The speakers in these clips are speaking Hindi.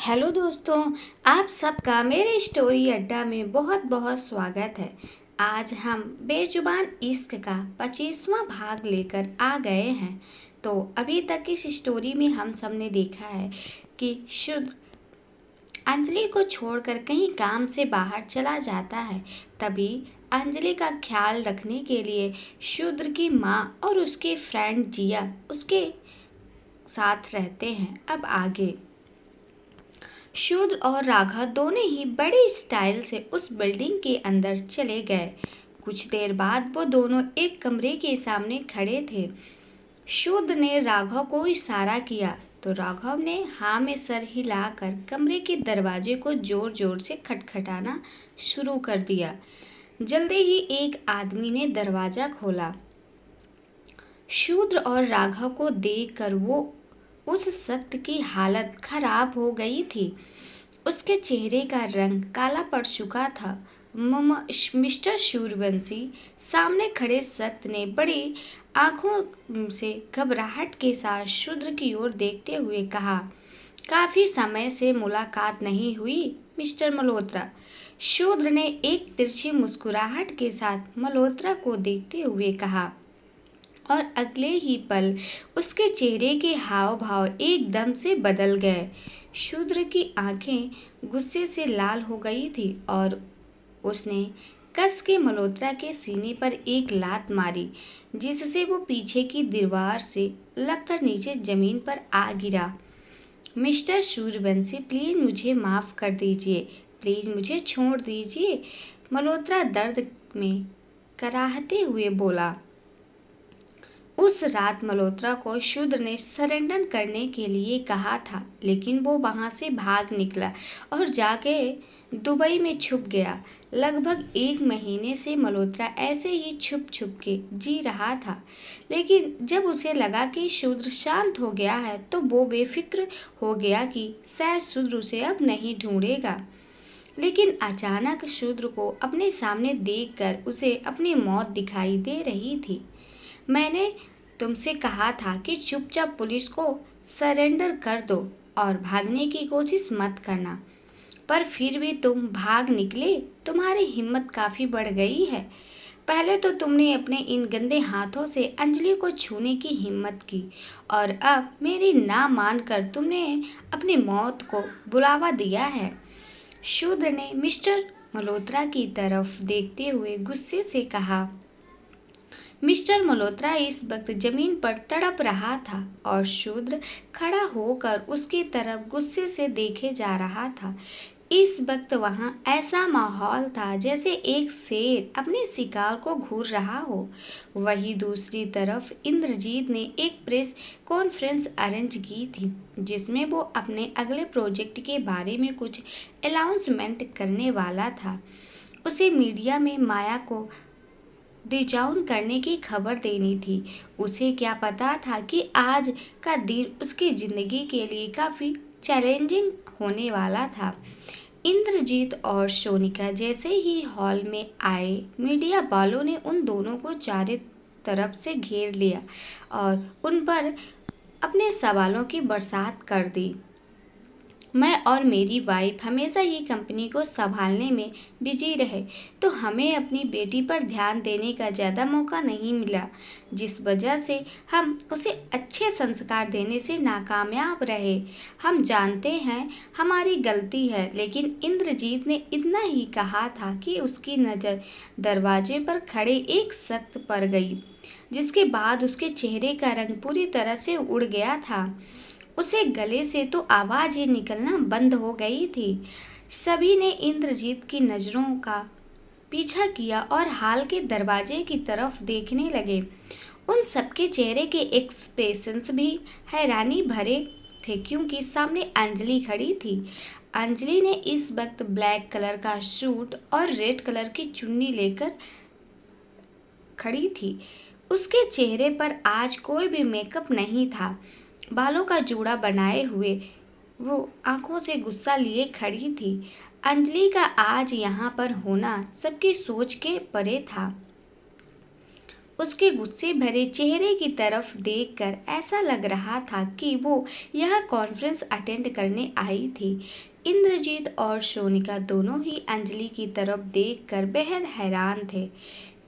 हेलो दोस्तों, आप सबका मेरे स्टोरी अड्डा में बहुत बहुत स्वागत है। आज हम बेजुबान इश्क का 25वां भाग लेकर आ गए हैं। तो अभी तक इस स्टोरी में हम सबने देखा है कि शुद्ध अंजलि को छोड़कर कहीं काम से बाहर चला जाता है। तभी अंजलि का ख्याल रखने के लिए शुद्र की माँ और उसके फ्रेंड जिया उसके साथ रहते हैं। अब आगे शूद्र और राघव दोनों ही बड़े स्टाइल से उस बिल्डिंग के अंदर चले गए। कुछ देर बाद वो दोनों एक कमरे के सामने खड़े थे। शूद्र ने राघव को इशारा किया तो राघव ने हाँ में सर हिलाकर कमरे के दरवाजे को जोर जोर से खटखटाना शुरू कर दिया। जल्दी ही एक आदमी ने दरवाजा खोला। शूद्र और राघव को देखकर उस शख्स की हालत खराब हो गई थी। उसके चेहरे का रंग काला पड़ चुका था। मिस्टर सूर्यवंशी, सामने खड़े शख्स ने बड़ी आंखों से घबराहट के साथ शूद्र की ओर देखते हुए कहा, काफी समय से मुलाकात नहीं हुई मिस्टर मल्होत्रा। शूद्र ने एक तिरछी मुस्कुराहट के साथ मल्होत्रा को देखते हुए कहा और अगले ही पल उसके चेहरे के हाव भाव एकदम से बदल गए। शूद्र की आंखें गुस्से से लाल हो गई थी और उसने कस के मल्होत्रा के सीने पर एक लात मारी, जिससे वो पीछे की दीवार से लगकर नीचे जमीन पर आ गिरा। मिस्टर सूर्यवंशी, प्लीज मुझे माफ कर दीजिए, प्लीज मुझे छोड़ दीजिए, मल्होत्रा दर्द में कराहते हुए बोला। उस रात मल्होत्रा को शूद्र ने सरेंडर करने के लिए कहा था, लेकिन वो वहां से भाग निकला और जाके दुबई में छुप गया। लगभग 1 महीने से मल्होत्रा ऐसे ही छुप छुप के जी रहा था, लेकिन जब उसे लगा कि शूद्र शांत हो गया है तो वो बेफिक्र हो गया कि शायद शूद्र उसे अब नहीं ढूंढेगा। लेकिन अचानक शूद्र को अपने सामने देखकर उसे अपनी मौत दिखाई दे रही थी। मैंने तुमसे कहा था कि चुपचाप पुलिस को सरेंडर कर दो और भागने की कोशिश मत करना, पर फिर भी तुम भाग निकले। तुम्हारी हिम्मत काफी बढ़ गई है। पहले तो तुमने अपने इन गंदे हाथों से अंजलि को छूने की हिम्मत की और अब मेरी ना मानकर तुमने अपनी मौत को बुलावा दिया है। शूद्र ने मिस्टर मल्होत्रा की तरफ देखते हुए गुस्से से कहा। मिस्टर मल्होत्रा इस वक्त जमीन पर तड़प रहा था और शूद्र खड़ा होकर उसकी तरफ गुस्से से देखे जा रहा था। इस वक्त वहां ऐसा माहौल था जैसे एक शेर अपने शिकार को घूर रहा हो। वहीं दूसरी तरफ इंद्रजीत ने एक प्रेस कॉन्फ्रेंस अरेंज की थी, जिसमें वो अपने अगले प्रोजेक्ट के बारे में कुछ अनाउंसमेंट करने वाला था। उसे मीडिया में माया को डिजाउन करने की खबर देनी थी। उसे क्या पता था कि आज का दिन उसकी जिंदगी के लिए काफी चैलेंजिंग होने वाला था। इंद्रजीत और सोनिका जैसे ही हॉल में आए, मीडिया वालों ने उन दोनों को चारों तरफ से घेर लिया और उन पर अपने सवालों की बरसात कर दी। मैं और मेरी वाइफ हमेशा ही कंपनी को संभालने में बिजी रहे, तो हमें अपनी बेटी पर ध्यान देने का ज़्यादा मौका नहीं मिला, जिस वजह से हम उसे अच्छे संस्कार देने से नाकामयाब रहे। हम जानते हैं हमारी गलती है, लेकिन इंद्रजीत ने इतना ही कहा था कि उसकी नज़र दरवाजे पर खड़े एक शख्स पर गई, जिसके बाद उसके चेहरे का रंग पूरी तरह से उड़ गया था। उसे गले से तो आवाज ही निकलना बंद हो गई थी। सभी ने इंद्रजीत की नजरों का पीछा किया और हाल के दरवाजे की तरफ देखने लगे। उन सबके चेहरे के एक्सप्रेशंस भी हैरानी भरे थे, क्योंकि सामने अंजलि खड़ी थी। अंजलि ने इस वक्त ब्लैक कलर का सूट और रेड कलर की चुन्नी लेकर खड़ी थी। उसके चेहरे पर आज कोई भी मेकअप नहीं था। बालों का जूड़ा बनाए हुए वो आंखों से गुस्सा लिए खड़ी थी। अंजलि का आज यहाँ पर होना सबकी सोच के परे था। उसके गुस्से भरे चेहरे की तरफ देखकर ऐसा लग रहा था कि वो यह कॉन्फ्रेंस अटेंड करने आई थी। इंद्रजीत और सोनिका दोनों ही अंजलि की तरफ देखकर बेहद हैरान थे।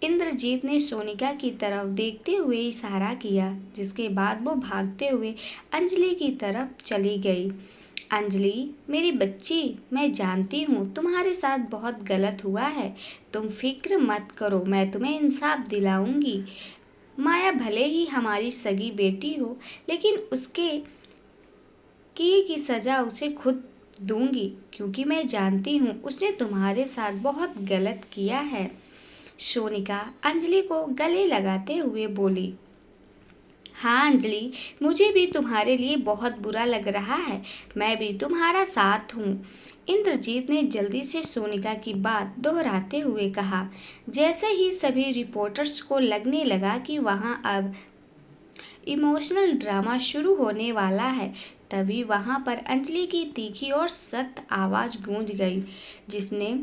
इंद्रजीत ने सोनिका की तरफ देखते हुए इशारा किया, जिसके बाद वो भागते हुए अंजलि की तरफ चली गई। अंजलि, मेरी बच्ची, मैं जानती हूँ तुम्हारे साथ बहुत गलत हुआ है। तुम फिक्र मत करो, मैं तुम्हें इंसाफ दिलाऊंगी। माया भले ही हमारी सगी बेटी हो, लेकिन उसके किए की सज़ा उसे खुद दूंगी, क्योंकि मैं जानती हूँ उसने तुम्हारे साथ बहुत गलत किया है। सोनिका अंजलि को गले लगाते हुए बोली। हाँ अंजलि, मुझे भी तुम्हारे लिए बहुत बुरा लग रहा है। मैं भी तुम्हारा साथ हूँ। इंद्रजीत ने जल्दी से सोनिका की बात दोहराते हुए कहा। जैसे ही सभी रिपोर्टर्स को लगने लगा कि वहाँ अब इमोशनल ड्रामा शुरू होने वाला है, तभी वहाँ पर अंजलि की तीखी और सख्त आवाज़ गूंज गई, जिसने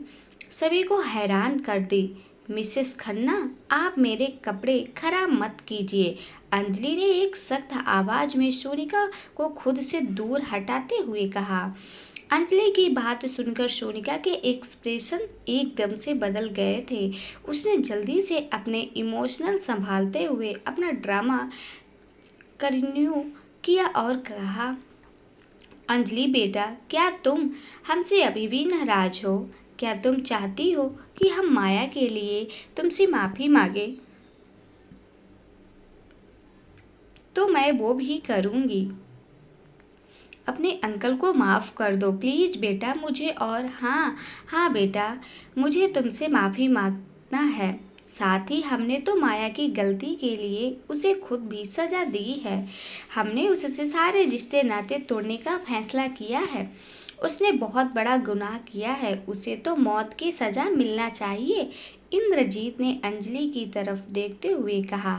सभी को हैरान कर दी। मिसेस खन्ना, आप मेरे कपड़े खराब मत कीजिए। अंजलि ने एक सख्त आवाज में सोनिका को खुद से दूर हटाते हुए कहा। अंजलि की बात सुनकर सोनिका के एक्सप्रेशन एकदम से बदल गए थे। उसने जल्दी से अपने इमोशनल संभालते हुए अपना ड्रामा कंटिन्यू किया और कहा, अंजलि बेटा, क्या तुम हमसे अभी भी नाराज हो? क्या तुम चाहती हो कि हम माया के लिए तुमसे माफ़ी मांगे? तो मैं वो भी करूँगी। अपने अंकल को माफ़ कर दो प्लीज़ बेटा मुझे। और हाँ हाँ बेटा, मुझे तुमसे माफ़ी मांगना है। साथ ही हमने तो माया की गलती के लिए उसे खुद भी सज़ा दी है। हमने उससे सारे रिश्ते नाते तोड़ने का फैसला किया है। उसने बहुत बड़ा गुनाह किया है, उसे तो मौत की सज़ा मिलना चाहिए। इंद्रजीत ने अंजलि की तरफ देखते हुए कहा।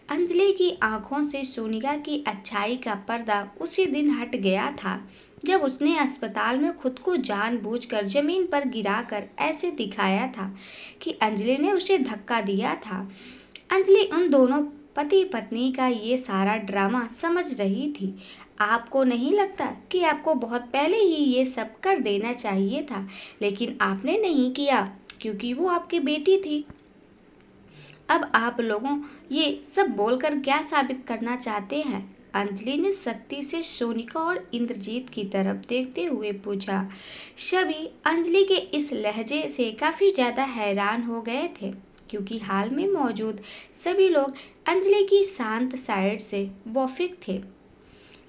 अंजलि की आंखों से सोनिका की अच्छाई का पर्दा उसी दिन हट गया था, जब उसने अस्पताल में खुद को जानबूझकर जमीन पर गिराकर ऐसे दिखाया था कि अंजलि ने उसे धक्का दिया था। अंजलि उन दोनों पति पत्नी का ये सारा ड्रामा समझ रही थी। आपको नहीं लगता कि आपको बहुत पहले ही ये सब कर देना चाहिए था, लेकिन आपने नहीं किया क्योंकि वो आपकी बेटी थी। अब आप लोगों ये सब बोलकर क्या साबित करना चाहते हैं? अंजलि ने सख्ती से सोनिका और इंद्रजीत की तरफ देखते हुए पूछा। सभी अंजलि के इस लहजे से काफ़ी ज़्यादा हैरान हो गए थे, क्योंकि हाल में मौजूद सभी लोग अंजलि की शांत साइड से वाकिफ थे।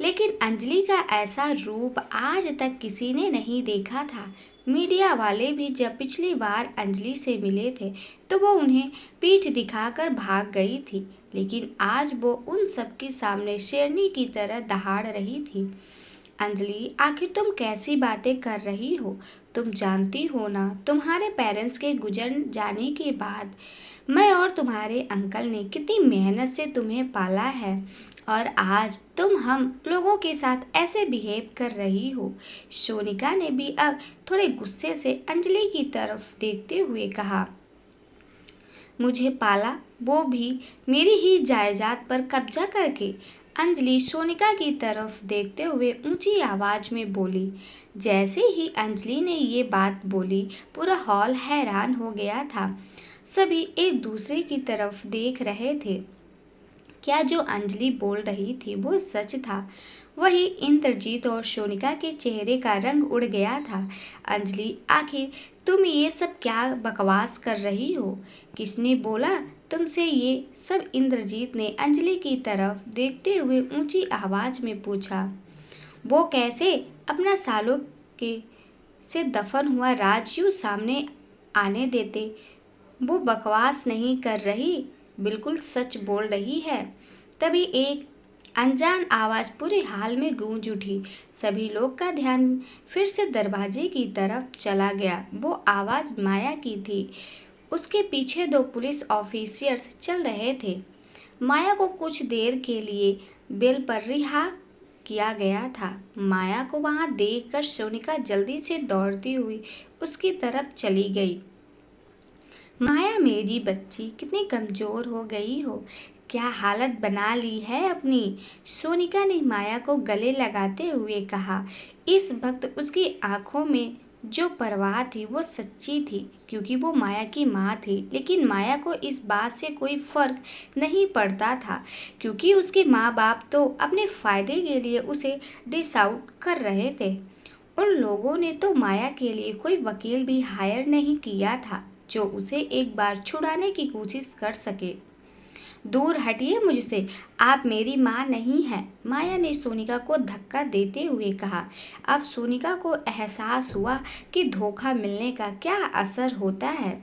लेकिन अंजलि का ऐसा रूप आज तक किसी ने नहीं देखा था। मीडिया वाले भी जब पिछली बार अंजलि से मिले थे तो वो उन्हें पीठ दिखाकर भाग गई थी, लेकिन आज वो उन सबके सामने शेरनी की तरह दहाड़ रही थी। अंजलि, आखिर तुम कैसी बातें कर रही हो? तुम जानती हो ना, तुम्हारे पेरेंट्स के गुजर जाने के बाद मैं और तुम्हारे अंकल ने कितनी मेहनत से तुम्हें पाला है, और आज तुम हम लोगों के साथ ऐसे बिहेव कर रही हो। सोनिका ने भी अब थोड़े गुस्से से अंजलि की तरफ देखते हुए कहा। मुझे पाला, वो भी मेरी ही जायदाद पर कब्जा करके। अंजलि सोनिका की तरफ देखते हुए ऊंची आवाज में बोली। जैसे ही अंजलि ने ये बात बोली, पूरा हॉल हैरान हो गया था। सभी एक दूसरे की तरफ देख रहे थे। क्या जो अंजलि बोल रही थी वो सच था? वही इंद्रजीत और सोनिका के चेहरे का रंग उड़ गया था। अंजलि, आखिर तुम ये सब क्या बकवास कर रही हो? किसने बोला तुमसे ये सब? इंद्रजीत ने अंजलि की तरफ देखते हुए ऊंची आवाज में पूछा। वो कैसे अपना सालों के से दफन हुआ राज यूं सामने आने देते? वो बकवास नहीं कर रही, बिल्कुल सच बोल रही है। तभी एक अनजान आवाज पूरे हाल में गूंज उठी। सभी लोग का ध्यान फिर से दरवाजे की तरफ चला गया। वो आवाज माया की थी। उसके पीछे दो पुलिस ऑफिसर्स चल रहे थे। माया को कुछ देर के लिए बेल पर रिहा किया गया था। माया को वहां देखकर सोनिका जल्दी से दौड़ती हुई उसकी तरफ चली गई। माया मेरी बच्ची कितनी कमजोर हो गई हो, क्या हालत बना ली है अपनी। सोनिका ने माया को गले लगाते हुए कहा। इस वक्त उसकी आंखों में जो परवाह थी वो सच्ची थी, क्योंकि वो माया की माँ थी। लेकिन माया को इस बात से कोई फर्क नहीं पड़ता था, क्योंकि उसके माँ बाप तो अपने फायदे के लिए उसे डिस आउट कर रहे थे। उन लोगों ने तो माया के लिए कोई वकील भी हायर नहीं किया था जो उसे एक बार छुड़ाने की कोशिश कर सके। दूर हटिए मुझसे, आप मेरी माँ नहीं हैं, माया ने सोनिका को धक्का देते हुए कहा। अब सोनिका को एहसास हुआ कि धोखा मिलने का क्या असर होता है।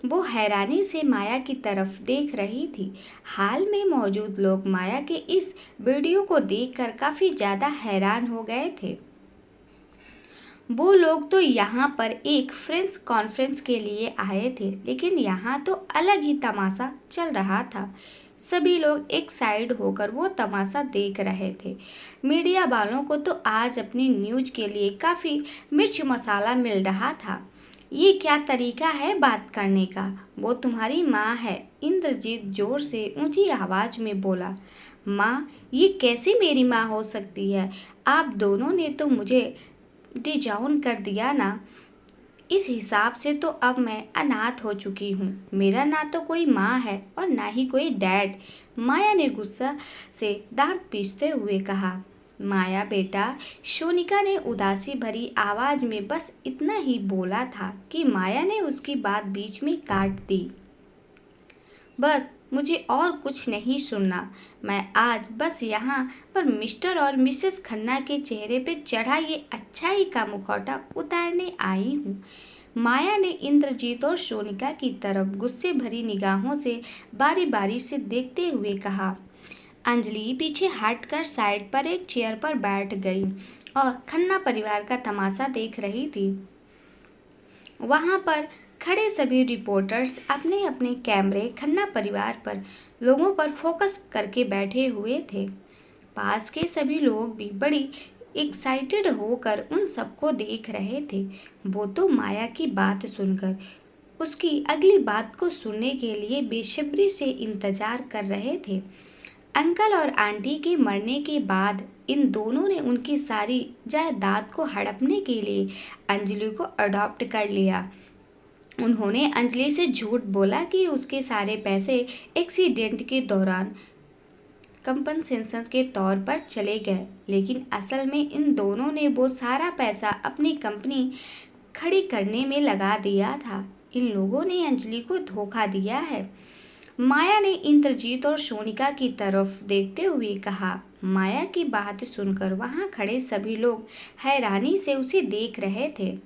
वो हैरानी से माया की तरफ देख रही थी। हाल में मौजूद लोग माया के इस वीडियो को देखकर काफ़ी ज़्यादा हैरान हो गए थे। वो लोग तो यहाँ पर एक फ्रेंड्स कॉन्फ्रेंस के लिए आए थे, लेकिन यहाँ तो अलग ही तमाशा चल रहा था। सभी लोग एक साइड होकर वो तमाशा देख रहे थे। मीडिया वालों को तो आज अपनी न्यूज़ के लिए काफ़ी मिर्च मसाला मिल रहा था। ये क्या तरीका है बात करने का, वो तुम्हारी माँ है, इंद्रजीत जोर से ऊंची आवाज़ में बोला। माँ, ये कैसे मेरी माँ हो सकती है? आप दोनों ने तो मुझे डिजाउन कर दिया ना। इस हिसाब से तो अब मैं अनाथ हो चुकी हूँ। मेरा ना तो कोई माँ है और ना ही कोई डैड, माया ने गुस्सा से दांत पीसते हुए कहा। माया बेटा, सोनिका ने उदासी भरी आवाज में बस इतना ही बोला था कि माया ने उसकी बात बीच में काट दी। बस मुझे और कुछ नहीं सुनना। मैं आज बस यहाँ पर मिस्टर और मिसेस खन्ना के चेहरे पे चढ़ा ये अच्छाई का मुखौटा उतारने आई हूँ। माया ने इंद्रजीत और सोनिका की तरफ गुस्से भरी निगाहों से बारी बारी से देखते हुए कहा। अंजलि पीछे हटकर साइड पर एक चेयर पर बैठ गई और खन्ना परिवार का तमाशा देख रही थी। वहां पर खड़े सभी रिपोर्टर्स अपने अपने कैमरे खन्ना परिवार पर लोगों पर फोकस करके बैठे हुए थे। पास के सभी लोग भी बड़ी एक्साइटेड होकर उन सबको देख रहे थे। वो तो माया की बात सुनकर उसकी अगली बात को सुनने के लिए बेसब्री से इंतजार कर रहे थे। अंकल और आंटी के मरने के बाद इन दोनों ने उनकी सारी जायदाद को हड़पने के लिए अंजलि को अडॉप्ट कर लिया। उन्होंने अंजलि से झूठ बोला कि उसके सारे पैसे एक्सीडेंट के दौरान कंपनसेशन के तौर पर चले गए, लेकिन असल में इन दोनों ने वो सारा पैसा अपनी कंपनी खड़ी करने में लगा दिया था। इन लोगों ने अंजलि को धोखा दिया है। माया ने इंद्रजीत और सोनिका की तरफ देखते हुए कहा। माया की बात सुनकर वहां खड़े सभी लोग हैरानी से उसे देख रहे थे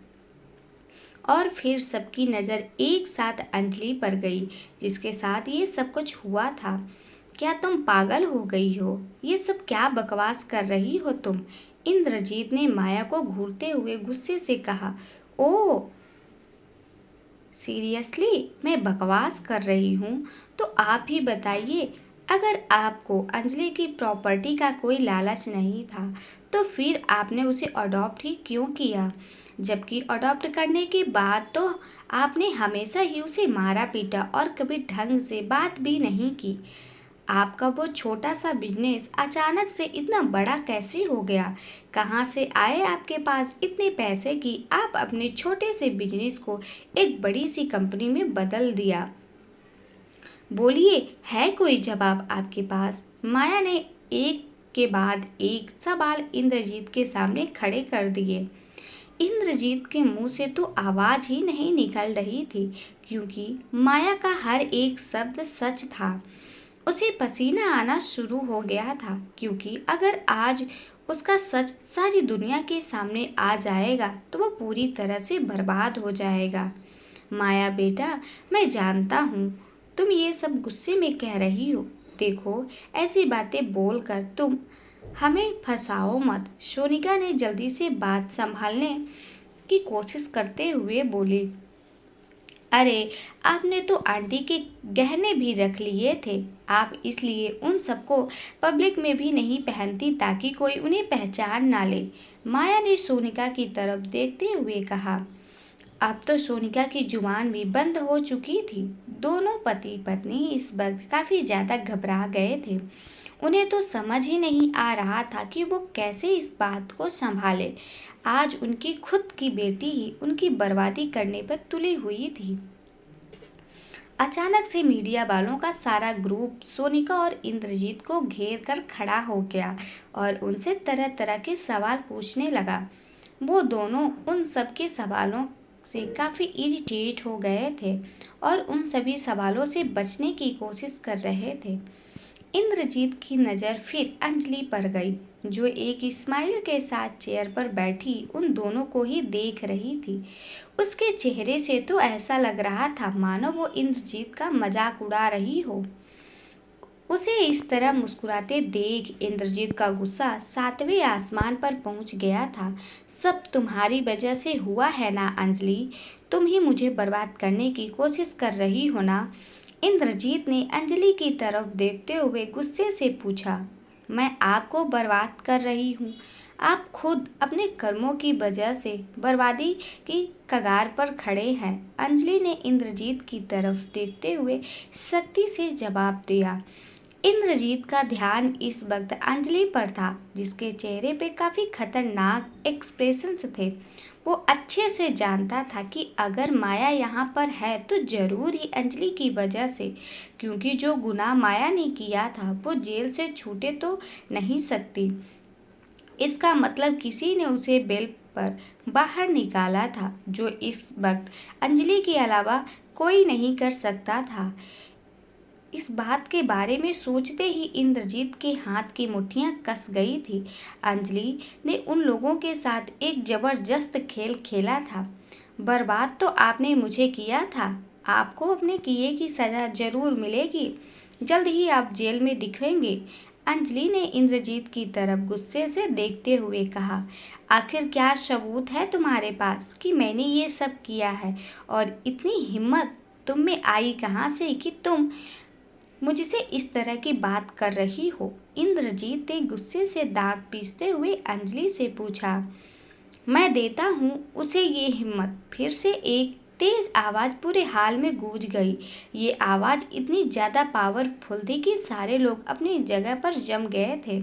और फिर सबकी नज़र एक साथ अंजलि पर गई, जिसके साथ ये सब कुछ हुआ था। क्या तुम पागल हो गई हो? ये सब क्या बकवास कर रही हो तुम? इंद्रजीत ने माया को घूरते हुए गुस्से से कहा। ओ सीरियसली मैं बकवास कर रही हूँ? तो आप ही बताइए, अगर आपको अंजलि की प्रॉपर्टी का कोई लालच नहीं था तो फिर आपने उसे अडॉप्ट ही क्यों किया? जबकि अडॉप्ट करने के बाद तो आपने हमेशा ही उसे मारा पीटा और कभी ढंग से बात भी नहीं की। आपका वो छोटा सा बिजनेस अचानक से इतना बड़ा कैसे हो गया? कहाँ से आए आपके पास इतने पैसे कि आप अपने छोटे से बिजनेस को एक बड़ी सी कंपनी में बदल दिया? बोलिए, है कोई जवाब आपके पास? माया ने एक के बाद एक सवाल इंद्रजीत के सामने खड़े कर दिए। इंद्रजीत के मुंह से तो आवाज ही नहीं निकल रही थी, क्योंकि माया का हर एक शब्द सच था। उसे पसीना आना शुरू हो गया था, क्योंकि अगर आज उसका सच सारी दुनिया के सामने आ जाएगा तो वह पूरी तरह से बर्बाद हो जाएगा। माया बेटा, मैं जानता हूँ तुम ये सब गुस्से में कह रही हो। देखो, ऐसी बातें बोलकर तुम हमें फंसाओ मत। सोनिका ने जल्दी से बात संभालने की कोशिश करते हुए बोली। अरे, आपने तो आंटी के गहने भी रख लिए थे। आप इसलिए उन सबको पब्लिक में भी नहीं पहनती ताकि कोई उन्हें पहचान ना ले। माया ने सोनिका की तरफ देखते हुए कहा। अब तो सोनिका की जुबान भी बंद हो चुकी थी। दोनों पति पत्नी इस वक्त काफी ज्यादा घबरा गए थे। उन्हें तो समझ ही नहीं आ रहा था कि वो कैसे इस बात को संभाले। आज उनकी खुद की बेटी ही उनकी बर्बादी करने पर तुली हुई थी। अचानक से मीडिया वालों का सारा ग्रुप सोनिका और इंद्रजीत को घेर कर खड़ा हो गया और उनसे तरह तरह के सवाल पूछने लगा। वो दोनों उन सब के सवालों से काफी इरिटेट हो गए थे और उन सभी सवालों से बचने की कोशिश कर रहे थे। इंद्रजीत की नज़र फिर अंजलि पर गई, जो एक स्माइल के साथ चेयर पर बैठी उन दोनों को ही देख रही थी। उसके चेहरे से तो ऐसा लग रहा था मानो वो इंद्रजीत का मजाक उड़ा रही हो। उसे इस तरह मुस्कुराते देख इंद्रजीत का गुस्सा सातवें आसमान पर पहुंच गया था। सब तुम्हारी वजह से हुआ है ना अंजलि? तुम ही मुझे बर्बाद करने की कोशिश कर रही हो ना? इंद्रजीत ने अंजलि की तरफ देखते हुए गुस्से से पूछा। मैं आपको बर्बाद कर रही हूँ? आप खुद अपने कर्मों की वजह से बर्बादी की कगार पर खड़े हैं। अंजलि ने इंद्रजीत की तरफ देखते हुए सख्ती से जवाब दिया। इंद्रजीत का ध्यान इस वक्त अंजलि पर था, जिसके चेहरे पे काफी खतरनाक एक्सप्रेशंस थे। वो अच्छे से जानता था कि अगर माया यहाँ पर है तो जरूर ही अंजलि की वजह से, क्योंकि जो गुनाह माया ने किया था वो जेल से छूटे तो नहीं सकती। इसका मतलब किसी ने उसे बेल पर बाहर निकाला था, जो इस वक्त अंजलि के अलावा कोई नहीं कर सकता था। इस बात के बारे में सोचते ही इंद्रजीत के हाथ की मुट्ठियां कस गई थी। अंजलि ने उन लोगों के साथ एक जबरदस्त खेल खेला था। बर्बाद तो आपने मुझे किया था। आपको अपने किए की सजा जरूर मिलेगी। जल्द ही आप जेल में दिखेंगे। अंजलि ने इंद्रजीत की तरफ गुस्से से देखते हुए कहा। आखिर क्या सबूत है तुम्हारे पास कि मैंने ये सब किया है? और इतनी हिम्मत तुम में आई कहाँ से कि तुम मुझसे इस तरह की बात कर रही हो? इंद्रजीत ने गुस्से से दांत पीसते हुए अंजलि से पूछा। मैं देता हूँ उसे ये हिम्मत। फिर से एक तेज आवाज पूरे हाल में गूंज गई। ये आवाज इतनी ज्यादा पावरफुल थी कि सारे लोग अपनी जगह पर जम गए थे।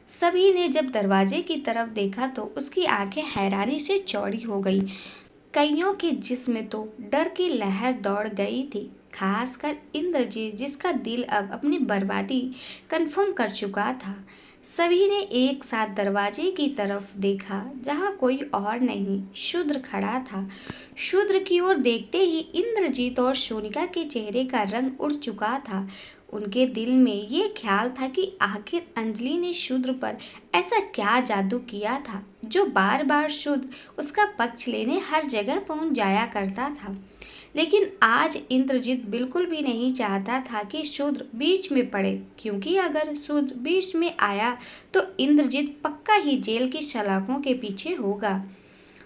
सभी ने जब दरवाजे की तरफ देखा तो उसकी आंखें हैरानी से चौड़ी हो गई। कईयों के जिस्म में तो डर की लहर दौड़ गई थी, खासकर इंद्रजीत, जिसका दिल अब अपनी बर्बादी कंफर्म कर चुका था। सभी ने एक साथ दरवाजे की तरफ देखा, जहां कोई और नहीं, शूद्र खड़ा था। शूद्र की ओर देखते ही इंद्रजीत और सोनिका के चेहरे का रंग उड़ चुका था। उनके दिल में ये ख्याल था कि आखिर अंजलि ने शूद्र पर ऐसा क्या जादू किया था, जो बार बार शूद्र उसका पक्ष लेने हर जगह पहुंच जाया करता था। लेकिन आज इंद्रजीत बिल्कुल भी नहीं चाहता था कि शूद्र बीच में पड़े, क्योंकि अगर शूद्र बीच में आया तो इंद्रजीत पक्का ही जेल की सलाखों के पीछे होगा।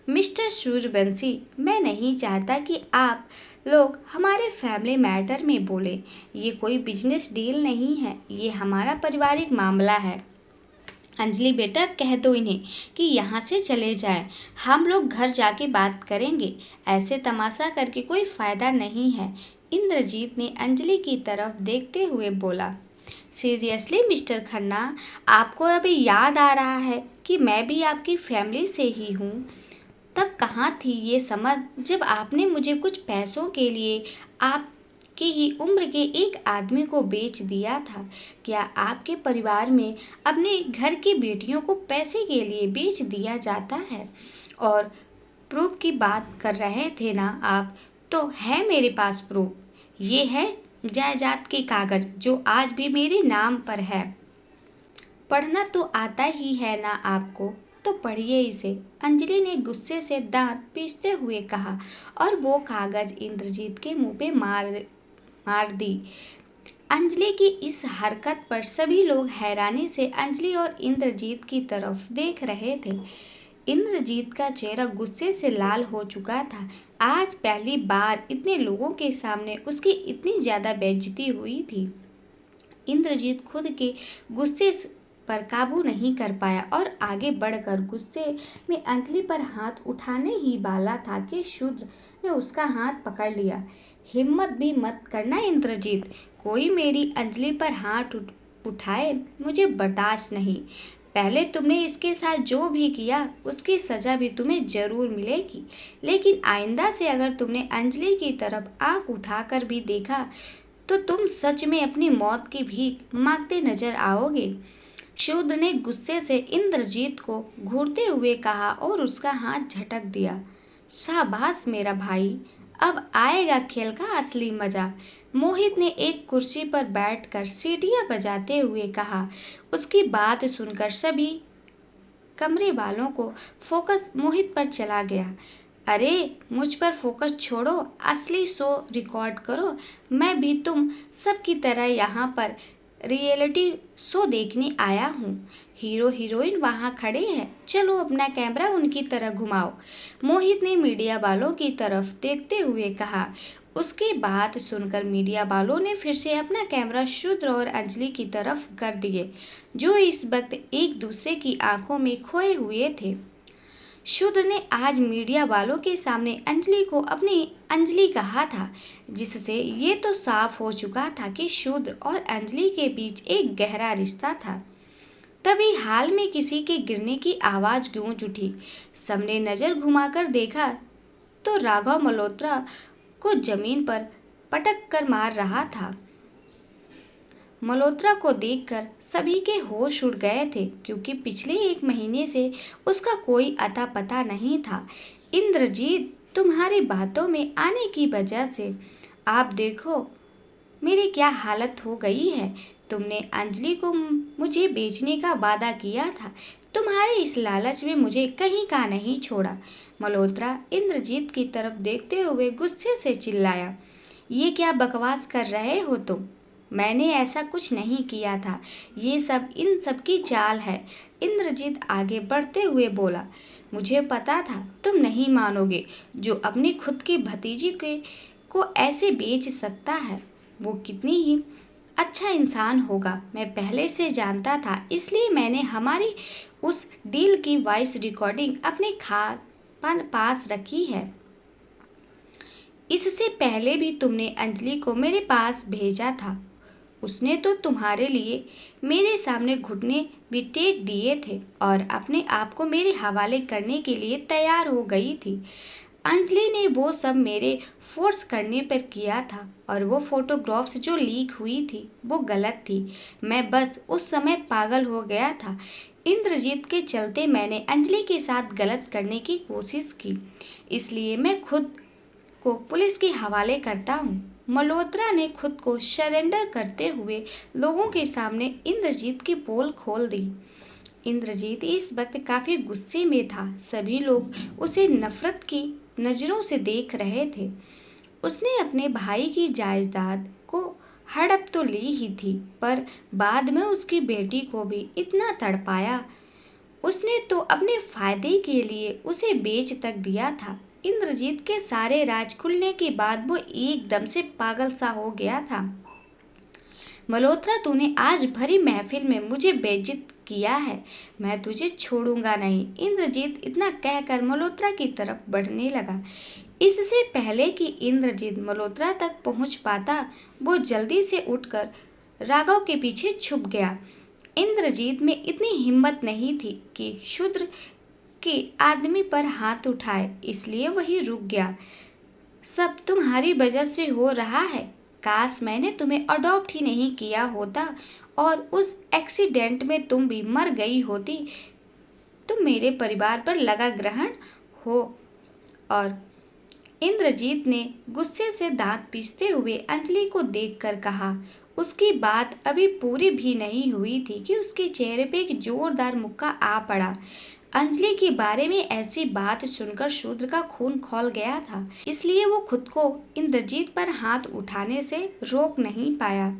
मिस्टर सूर्यवंशी, मैं नहीं चाहता कि आप लोग हमारे फैमिली मैटर में बोले। ये कोई बिजनेस डील नहीं है, ये हमारा पारिवारिक मामला है। अंजलि बेटा, कह दो इन्हें कि यहाँ से चले जाएं। हम लोग घर जाके बात करेंगे। ऐसे तमाशा करके कोई फायदा नहीं है। इंद्रजीत ने अंजलि की तरफ देखते हुए बोला। सीरियसली मिस्टर खन्ना, आपको अभी याद आ रहा है कि मैं भी आपकी फैमिली से ही हूँ? तब कहाँ थी ये समझ जब आपने मुझे कुछ पैसों के लिए आपकी ही उम्र के एक आदमी को बेच दिया था? क्या आपके परिवार में अपने घर की बेटियों को पैसे के लिए बेच दिया जाता है? और प्रूफ की बात कर रहे थे ना आप? तो है मेरे पास प्रूफ। ये है जायदाद के कागज जो आज भी मेरे नाम पर है। पढ़ना तो आता ही है ना आपको, तो पढ़िए इसे। अंजलि ने गुस्से से दांत पीसते हुए कहा और वो कागज इंद्रजीत के मुंह पे मार दी। अंजलि की इस हरकत पर सभी लोग हैरानी से अंजलि और इंद्रजीत की तरफ देख रहे थे। इंद्रजीत का चेहरा गुस्से से लाल हो चुका था। आज पहली बार इतने लोगों के सामने उसकी इतनी ज्यादा बेइज्जती हुई थी। इंद्रजीत खुद के गुस्से पर काबू नहीं कर पाया और आगे बढ़कर गुस्से में अंजलि पर हाथ उठाने ही वाला था कि शूद्र ने उसका हाथ पकड़ लिया। हिम्मत भी मत करना इंद्रजीत, कोई मेरी अंजलि पर हाथ उठाए मुझे बर्दाश्त नहीं। पहले तुमने इसके साथ जो भी किया उसकी सजा भी तुम्हें जरूर मिलेगी, लेकिन आइंदा से अगर तुमने अंजलि की तरफ आंख उठाकर भी देखा तो तुम सच में अपनी मौत की भीख मांगते नजर आओगे। शूद्र ने गुस्से से इंद्रजीत को घूरते हुए कहा और उसका हाथ झटक दिया। शाबाश मेरा भाई, अब आएगा खेल का असली मजा। मोहित ने एक कुर्सी पर बैठकर सीटियां बजाते हुए कहा। उसकी बात सुनकर सभी कमरे वालों को फोकस मोहित पर चला गया। अरे मुझ पर फोकस छोड़ो, असली शो रिकॉर्ड करो। मैं भी तुम सबकी तरह यहाँ पर रियलिटी शो देखने आया हूँ। हीरो हीरोइन वहाँ खड़े हैं, चलो अपना कैमरा उनकी तरह घुमाओ। मोहित ने मीडिया वालों की तरफ देखते हुए कहा। उसकी बात सुनकर मीडिया वालों ने फिर से अपना कैमरा शूद्र और अंजलि की तरफ कर दिए, जो इस वक्त एक दूसरे की आंखों में खोए हुए थे। शूद्र ने आज मीडिया वालों के सामने अंजलि को अपनी अंजलि कहा था, जिससे ये तो साफ हो चुका था कि शूद्र और अंजलि के बीच एक गहरा रिश्ता था। तभी हाल में किसी के गिरने की आवाज गूंज उठी। सबने नजर घुमाकर देखा तो राघव मल्होत्रा को जमीन पर पटक कर मार रहा था। मल्होत्रा को देखकर सभी के होश उड़ गए थे, क्योंकि पिछले 1 महीने से उसका कोई अता पता नहीं था। इंद्रजीत, तुम्हारी बातों में आने की वजह से आप देखो मेरी क्या हालत हो गई है। तुमने अंजलि को मुझे बेचने का वादा किया था, तुम्हारे इस लालच में मुझे कहीं का नहीं छोड़ा। मल्होत्रा इंद्रजीत की तरफ देखते हुए गुस्से से चिल्लाया। ये क्या बकवास कर रहे हो तुम? मैंने ऐसा कुछ नहीं किया था, ये सब इन सब की चाल है। इंद्रजीत आगे बढ़ते हुए बोला। मुझे पता था तुम नहीं मानोगे। जो अपनी खुद की भतीजी को ऐसे बेच सकता है वो कितनी ही अच्छा इंसान होगा, मैं पहले से जानता था। इसलिए मैंने हमारी उस डील की वॉइस रिकॉर्डिंग अपने खास पास रखी है। इससे पहले भी तुमने अंजलि को मेरे पास भेजा था, उसने तो तुम्हारे लिए मेरे सामने घुटने भी टेक दिए थे और अपने आप को मेरे हवाले करने के लिए तैयार हो गई थी। अंजलि ने वो सब मेरे फोर्स करने पर किया था और वो फोटोग्राफ्स जो लीक हुई थी वो गलत थी। मैं बस उस समय पागल हो गया था। इंद्रजीत के चलते मैंने अंजलि के साथ गलत करने की कोशिश की, इसलिए मैं खुद को पुलिस के हवाले करता हूँ। मल्होत्रा ने खुद को सरेंडर करते हुए लोगों के सामने इंद्रजीत की पोल खोल दी। इंद्रजीत इस वक्त काफी गुस्से में था। सभी लोग उसे नफरत की नजरों से देख रहे थे। उसने अपने भाई की जायदाद को हड़प तो ली ही थी, पर बाद में उसकी बेटी को भी इतना तड़पाया। उसने तो अपने फायदे के लिए उसे बेच तक दिया था। इंद्रजीत के सारे राज खुलने के बाद वो एकदम से पागल सा हो गया था। मल्होत्रा, तूने आज भरी महफिल में मुझे बेइज्जत किया है, मैं तुझे छोड़ूंगा नहीं। इंद्रजीत इतना कहकर मल्होत्रा की तरफ बढ़ने लगा। इससे पहले कि इंद्रजीत मल्होत्रा तक पहुंच पाता, वो जल्दी से उठकर राघव के पीछे छुप गया। इंद्रजीत में इतनी हिम्मत नहीं थी कि शूद्र के आदमी पर हाथ उठाए, इसलिए वही रुक गया। सब तुम्हारी वजह से हो रहा है। काश मैंने तुम्हें अडॉप्ट ही नहीं किया होता और उस एक्सीडेंट में तुम भी मर गई होती तो मेरे परिवार पर लगा ग्रहण हो। और इंद्रजीत ने गुस्से से दांत पीसते हुए अंजलि को देखकर कहा। उसकी बात अभी पूरी भी नहीं हुई थी कि उसके चेहरे पे एक जोरदार मुक्का आ पड़ा। अंजलि के बारे में ऐसी बात सुनकर शूद्र का खून खौल गया था, इसलिए वो खुद को इंद्रजीत पर हाथ उठाने से रोक नहीं पाया।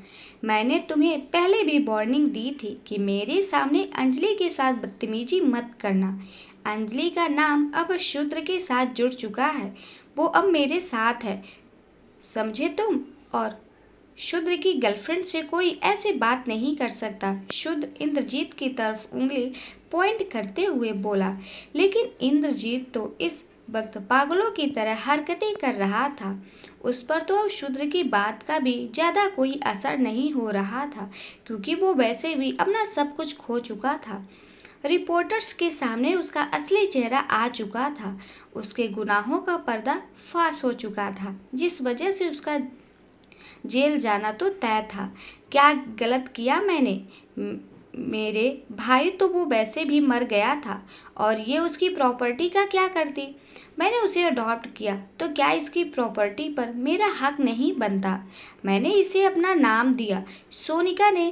मैंने तुम्हें पहले भी वार्निंग दी थी कि मेरे सामने अंजलि के साथ बदतमीजी मत करना। अंजलि का नाम अब शूद्र के साथ जुड़ चुका है, वो अब मेरे साथ है, समझे तुम? और शूद्र की गर्लफ्रेंड से कोई ऐसी बात नहीं कर सकता। शूद्र इंद्रजीत की तरफ उंगली पॉइंट करते हुए बोला। लेकिन इंद्रजीत तो इस वक्त पागलों की तरह हरकतें कर रहा था। उस पर तो अब शूद्र की बात का भी ज्यादा कोई असर नहीं हो रहा था, क्योंकि वो वैसे भी अपना सब कुछ खो चुका था। रिपोर्टर्स के सामने उसका असली चेहरा आ चुका था। उसके गुनाहों का पर्दा फाश हो चुका था, जिस वजह से उसका जेल जाना तो तय था। क्या गलत किया मैंने? मेरे भाई तो वो वैसे भी मर गया था, और ये उसकी प्रॉपर्टी का क्या करती? मैंने उसे अडॉप्ट किया, तो क्या इसकी प्रॉपर्टी पर मेरा हक नहीं बनता? मैंने इसे अपना नाम दिया, सोनिका ने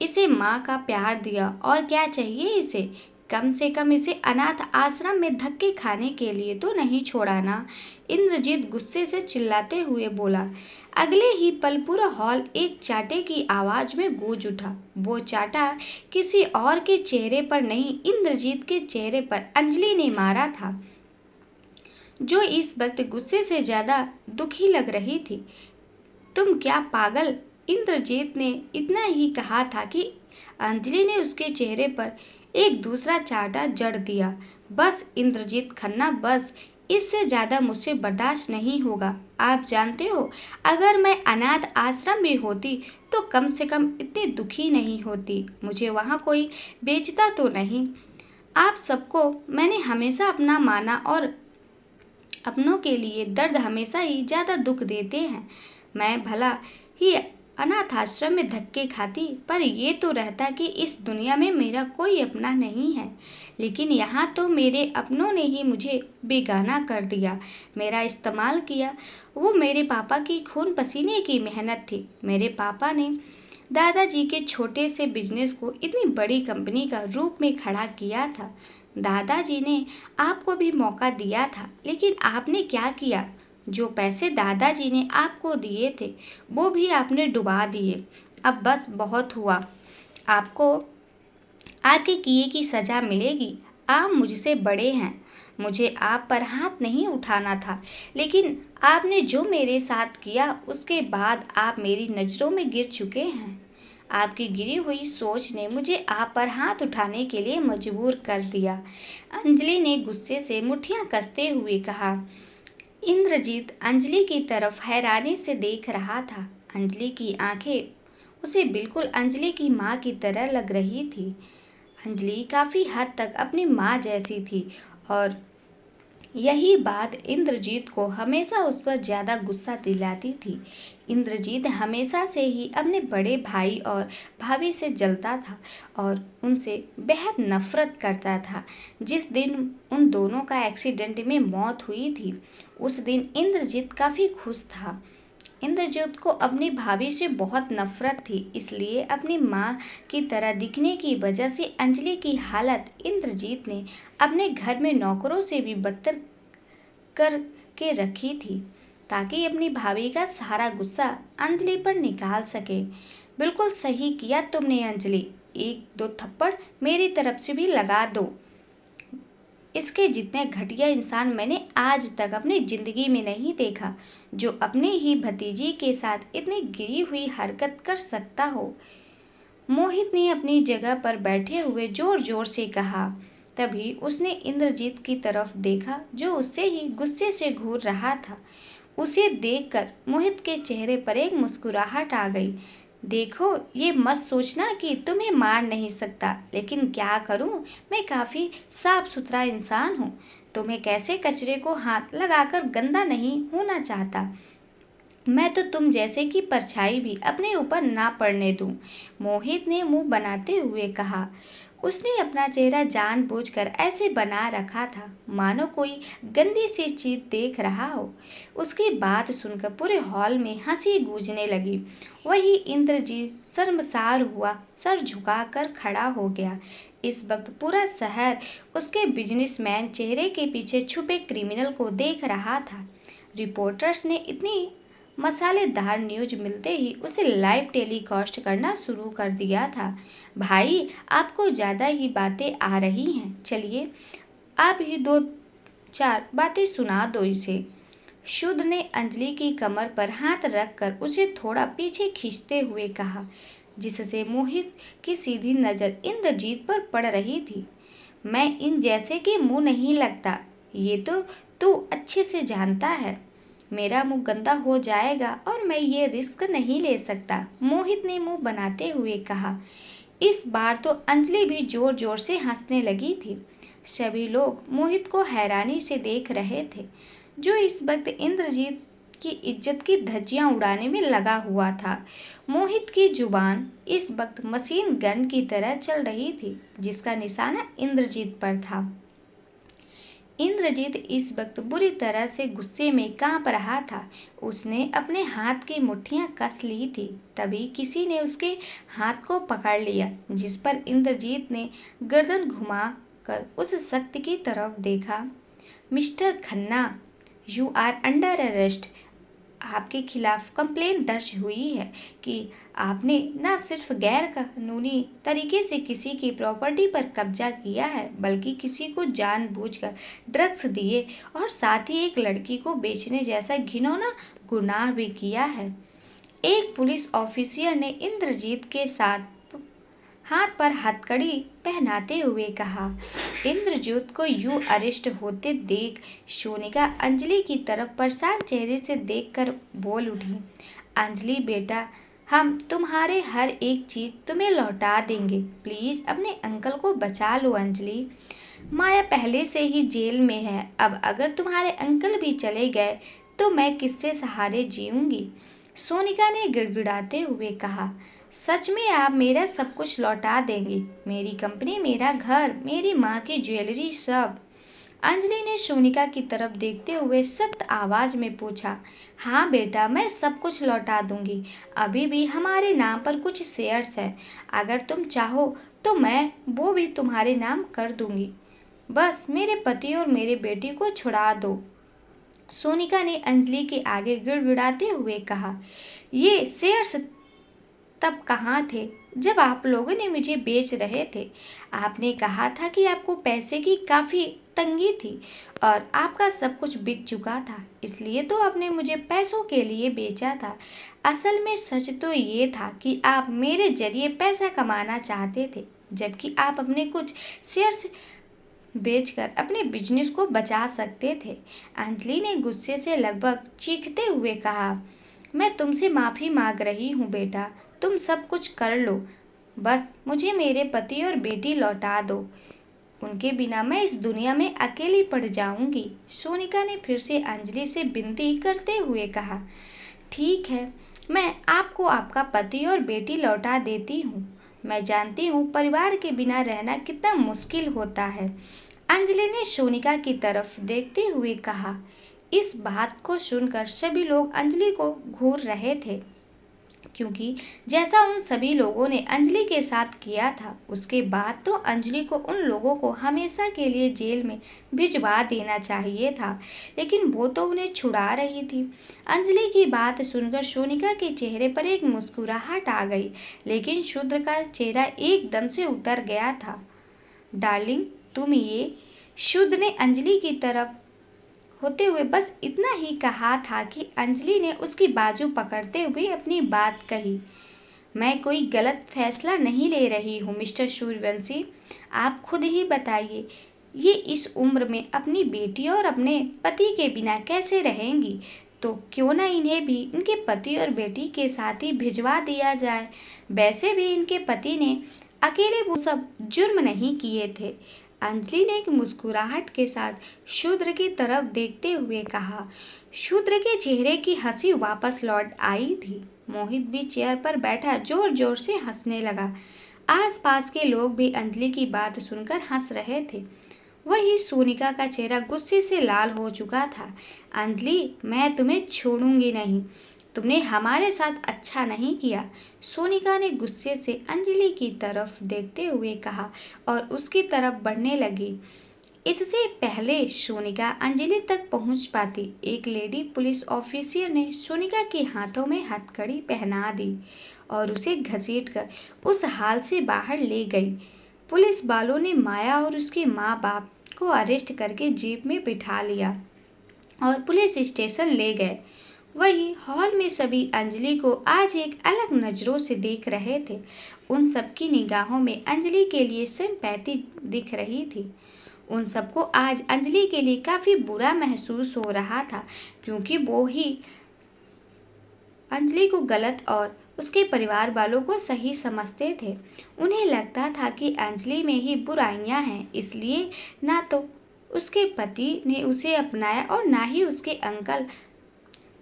इसे माँ का प्यार दिया, और क्या चाहिए इसे? कम से कम इसे अनाथ आश्रम में धक्के खाने के लिए तो नहीं छोड़ा ना। इंद्रजीत गुस्से से चिल्लाते हुए बोला। अगले ही पल पूरा हॉल एक चाटे की आवाज में गूंज उठा। वो चाटा किसी और के चेहरे पर नहीं, इंद्रजीत के चेहरे पर अंजलि ने मारा था, जो इस वक्त गुस्से से ज्यादा दुखी लग रही थी। तुम क्या पागल? इंद्रजीत ने इतना ही कहा था कि अंजलि ने उसके चेहरे पर एक दूसरा चाटा जड़ दिया। बस इंद्रजीत खन्ना, बस, इससे ज्यादा मुझसे बर्दाश्त नहीं होगा। आप जानते हो, अगर मैं अनाथ आश्रम में होती तो कम से कम इतनी दुखी नहीं होती। मुझे वहाँ कोई बेचता तो नहीं। आप सबको मैंने हमेशा अपना माना, और अपनों के लिए दर्द हमेशा ही ज्यादा दुख देते हैं। मैं भला ही अनाथ आश्रम में धक्के खाती, पर ये तो रहता कि इस दुनिया में मेरा कोई अपना नहीं है। लेकिन यहाँ तो मेरे अपनों ने ही मुझे बेगाना कर दिया, मेरा इस्तेमाल किया। वो मेरे पापा की खून पसीने की मेहनत थी। मेरे पापा ने दादाजी के छोटे से बिजनेस को इतनी बड़ी कंपनी का रूप में खड़ा किया था। दादाजी ने आपको भी मौका दिया था, लेकिन आपने क्या किया? जो पैसे दादाजी ने आपको दिए थे, वो भी आपने डुबा दिए। अब बस बहुत हुआ। आपको आपके किए की सजा मिलेगी। आप मुझसे बड़े हैं, मुझे आप पर हाथ नहीं उठाना था, लेकिन आपने जो मेरे साथ किया उसके बाद आप मेरी नज़रों में गिर चुके हैं। आपकी गिरी हुई सोच ने मुझे आप पर हाथ उठाने के लिए मजबूर कर दिया। अंजलि ने गुस्से से मुट्ठियां कसते हुए कहा। इंद्रजीत अंजलि की तरफ हैरानी से देख रहा था। अंजलि की आंखें उसे बिल्कुल अंजलि की माँ की तरह लग रही थी। अंजलि काफी हद तक अपनी माँ जैसी थी, और यही बात इंद्रजीत को हमेशा उस पर ज्यादा गुस्सा दिलाती थी। इंद्रजीत हमेशा से ही अपने बड़े भाई और भाभी से जलता था और उनसे बेहद नफरत करता था। जिस दिन उन दोनों का एक्सीडेंट में मौत हुई थी, उस दिन इंद्रजीत काफी खुश था। इंद्रजीत को अपनी भाभी से बहुत नफरत थी, इसलिए अपनी माँ की तरह दिखने की वजह से अंजलि की हालत इंद्रजीत ने अपने घर में नौकरों से भी बदतर कर के रखी थी, ताकि अपनी भाभी का सारा गुस्सा अंजलि पर निकाल सके। बिल्कुल सही किया तुमने अंजलि, एक दो थप्पड़ मेरी तरफ से भी लगा दो। इसके जितने घटिया इंसान मैंने आज तक अपनी जिंदगी में नहीं देखा, जो अपने ही भतीजी के साथ इतनी गिरी हुई हरकत कर सकता हो। मोहित ने अपनी जगह पर बैठे हुए जोर जोर से कहा। तभी उसने इंद्रजीत की तरफ देखा, जो उससे ही गुस्से से घूर रहा था। उसे देखकर मोहित के चेहरे पर एक मुस्कुराहट आ गई। देखो, ये मत सोचना कि तुम्हें मार नहीं सकता, लेकिन क्या करूं, मैं काफी साफ सुथरा इंसान हूं। तुम्हें कैसे कचरे को हाथ लगाकर गंदा नहीं होना चाहता। मैं तो तुम जैसे की परछाई भी अपने ऊपर ना पड़ने दूं। मोहित ने मुंह बनाते हुए कहा। उसने अपना चेहरा जानबूझकर ऐसे बना रखा था, मानो कोई गंदी सी चीज देख रहा हो। उसकी बात सुनकर पूरे हॉल में हंसी गूंजने लगी। वही इंद्रजीत शर्मसार हुआ, सर झुकाकर खड़ा हो गया। इस वक्त पूरा शहर उसके बिजनेसमैन चेहरे के पीछे छुपे क्रिमिनल को देख रहा था। रिपोर्टर्स ने इतनी मसालेदार न्यूज मिलते ही उसे लाइव टेलीकास्ट करना शुरू कर दिया था। भाई, आपको ज़्यादा ही बातें आ रही हैं, चलिए आप ही दो चार बातें सुना दो इसे। शुद्ध ने अंजलि की कमर पर हाथ रखकर उसे थोड़ा पीछे खींचते हुए कहा, जिससे मोहित की सीधी नजर इंद्रजीत पर पड़ रही थी। मैं इन जैसे के मुंह नहीं लगता, ये तो तू अच्छे से जानता है। मेरा मुंह गंदा हो जाएगा और मैं ये रिस्क नहीं ले सकता, मोहित ने मुंह बनाते हुए कहा। इस बार तो अंजलि भी जोर जोर से हंसने लगी थी। सभी लोग मोहित को हैरानी से देख रहे थे, जो इस वक्त इंद्रजीत की इज्जत की धज्जियां उड़ाने में लगा हुआ था। मोहित की जुबान इस वक्त मशीन गन की तरह चल रही थी, जिसका निशाना इंद्रजीत पर था। इंद्रजीत इस वक्त बुरी तरह से गुस्से में कांप रहा था। उसने अपने हाथ की मुट्ठियां कस ली थी। तभी किसी ने उसके हाथ को पकड़ लिया, जिस पर इंद्रजीत ने गर्दन घुमाकर उस शख्स की तरफ देखा। Mister Khanna, you are under arrest. आपके खिलाफ कंप्लेन दर्ज हुई है कि आपने न सिर्फ गैर कानूनी तरीके से किसी की प्रॉपर्टी पर कब्जा किया है, बल्कि किसी को जानबूझकर ड्रग्स दिए और साथ ही एक लड़की को बेचने जैसा घिनौना गुनाह भी किया है। एक पुलिस ऑफिसर ने इंद्रजीत के साथ हाथ पर हथकड़ी पहनाते हुए कहा। इंद्रजीत को यूं अरेस्ट होते देख सोनिका अंजलि की तरफ परेशान चेहरे से देखकर बोल उठी, अंजलि बेटा, हम तुम्हारे हर एक चीज तुम्हें लौटा देंगे। प्लीज अपने अंकल को बचा लो अंजलि। माया पहले से ही जेल में है, अब अगर तुम्हारे अंकल भी चले गए तो मैं किससे सहारे जीऊंगी। सोनिका ने गिड़गिड़ाते हुए कहा, सच में आप मेरा सब कुछ लौटा देंगी? मेरी कंपनी, मेरा घर, मेरी माँ की ज्वेलरी, सब? अंजलि ने सोनिका की तरफ देखते हुए सख्त आवाज में पूछा। हाँ बेटा, मैं सब कुछ लौटा दूंगी। अभी भी हमारे नाम पर कुछ शेयर्स है, अगर तुम चाहो तो मैं वो भी तुम्हारे नाम कर दूंगी। बस मेरे पति और मेरे बेटी को छुड़ा दो। सोनिका ने अंजलि के आगे गिड़गिड़ाते हुए कहा। ये शेयर्स तब कहाँ थे जब आप लोगों ने मुझे बेच रहे थे? आपने कहा था कि आपको पैसे की काफ़ी तंगी थी और आपका सब कुछ बिक चुका था, इसलिए तो आपने मुझे पैसों के लिए बेचा था। असल में सच तो ये था कि आप मेरे जरिए पैसा कमाना चाहते थे, जबकि आप अपने कुछ शेयर्स बेचकर अपने बिजनेस को बचा सकते थे। अंजलि ने गुस्से से लगभग चीखते हुए कहा, मैं तुमसे माफ़ी मांग रही हूँ बेटा, तुम सब कुछ कर लो, बस मुझे मेरे पति और बेटी लौटा दो। उनके बिना मैं इस दुनिया में अकेली पड़ जाऊंगी। सोनिका ने फिर से अंजलि से विनती करते हुए कहा। ठीक है, मैं आपको आपका पति और बेटी लौटा देती हूँ। मैं जानती हूँ परिवार के बिना रहना कितना मुश्किल होता है। अंजलि ने सोनिका की तरफ देखते हुए कहा। इस बात को सुनकर सभी लोग अंजलि को घूर रहे थे, क्योंकि जैसा उन सभी लोगों ने अंजलि के साथ किया था, उसके बाद तो अंजलि को उन लोगों को हमेशा के लिए जेल में भिजवा देना चाहिए था, लेकिन वो तो उन्हें छुड़ा रही थी। अंजलि की बात सुनकर सोनिका के चेहरे पर एक मुस्कुराहट आ गई, लेकिन शुद्र का चेहरा एकदम से उतर गया था। डार्लिंग, तुम ये, शुद्ध ने अंजलि की तरफ होते हुए बस इतना ही कहा था कि अंजलि ने उसकी बाजू पकड़ते हुए अपनी बात कही। मैं कोई गलत फैसला नहीं ले रही हूँ मिस्टर सूर्यवंशी, आप खुद ही बताइए, ये इस उम्र में अपनी बेटी और अपने पति के बिना कैसे रहेंगी? तो क्यों ना इन्हें भी इनके पति और बेटी के साथ ही भिजवा दिया जाए। वैसे भी इनके पति ने अकेले वो सब जुर्म नहीं किए थे। अंजलि ने एक मुस्कुराहट के साथ शूद्र की तरफ देखते हुए कहा। शूद्र के चेहरे की हंसी वापस लौट आई थी। मोहित भी चेयर पर बैठा जोर जोर से हंसने लगा। आसपास के लोग भी अंजलि की बात सुनकर हंस रहे थे। वही सोनिका का चेहरा गुस्से से लाल हो चुका था। अंजलि, मैं तुम्हें छोड़ूंगी नहीं, तुमने हमारे साथ अच्छा नहीं किया। सोनिका ने गुस्से से अंजलि की तरफ देखते हुए कहा और उसकी तरफ बढ़ने लगी। इससे पहले सोनिका अंजलि तक पहुंच पाती, एक लेडी पुलिस ऑफिसर ने सोनिका के हाथों में हथकड़ी पहना दी और उसे घसीटकर उस हाल से बाहर ले गई। पुलिस वालों ने माया और उसके माँ बाप को अरेस्ट करके जीप में बिठा लिया। और पुलिस स्टेशन ले गए। वही हॉल में सभी अंजलि को आज एक अलग नजरों से देख रहे थे। उन सबकी निगाहों में अंजलि के लिए सिंपैथी दिख रही थी। उन सबको आज अंजलि के लिए काफी बुरा महसूस हो रहा था, क्योंकि वो ही अंजलि को गलत और उसके परिवार वालों को सही समझते थे। उन्हें लगता था कि अंजलि में ही बुराइयां हैं, इसलिए ना तो उसके पति ने उसे अपनाया और ना ही उसके अंकल।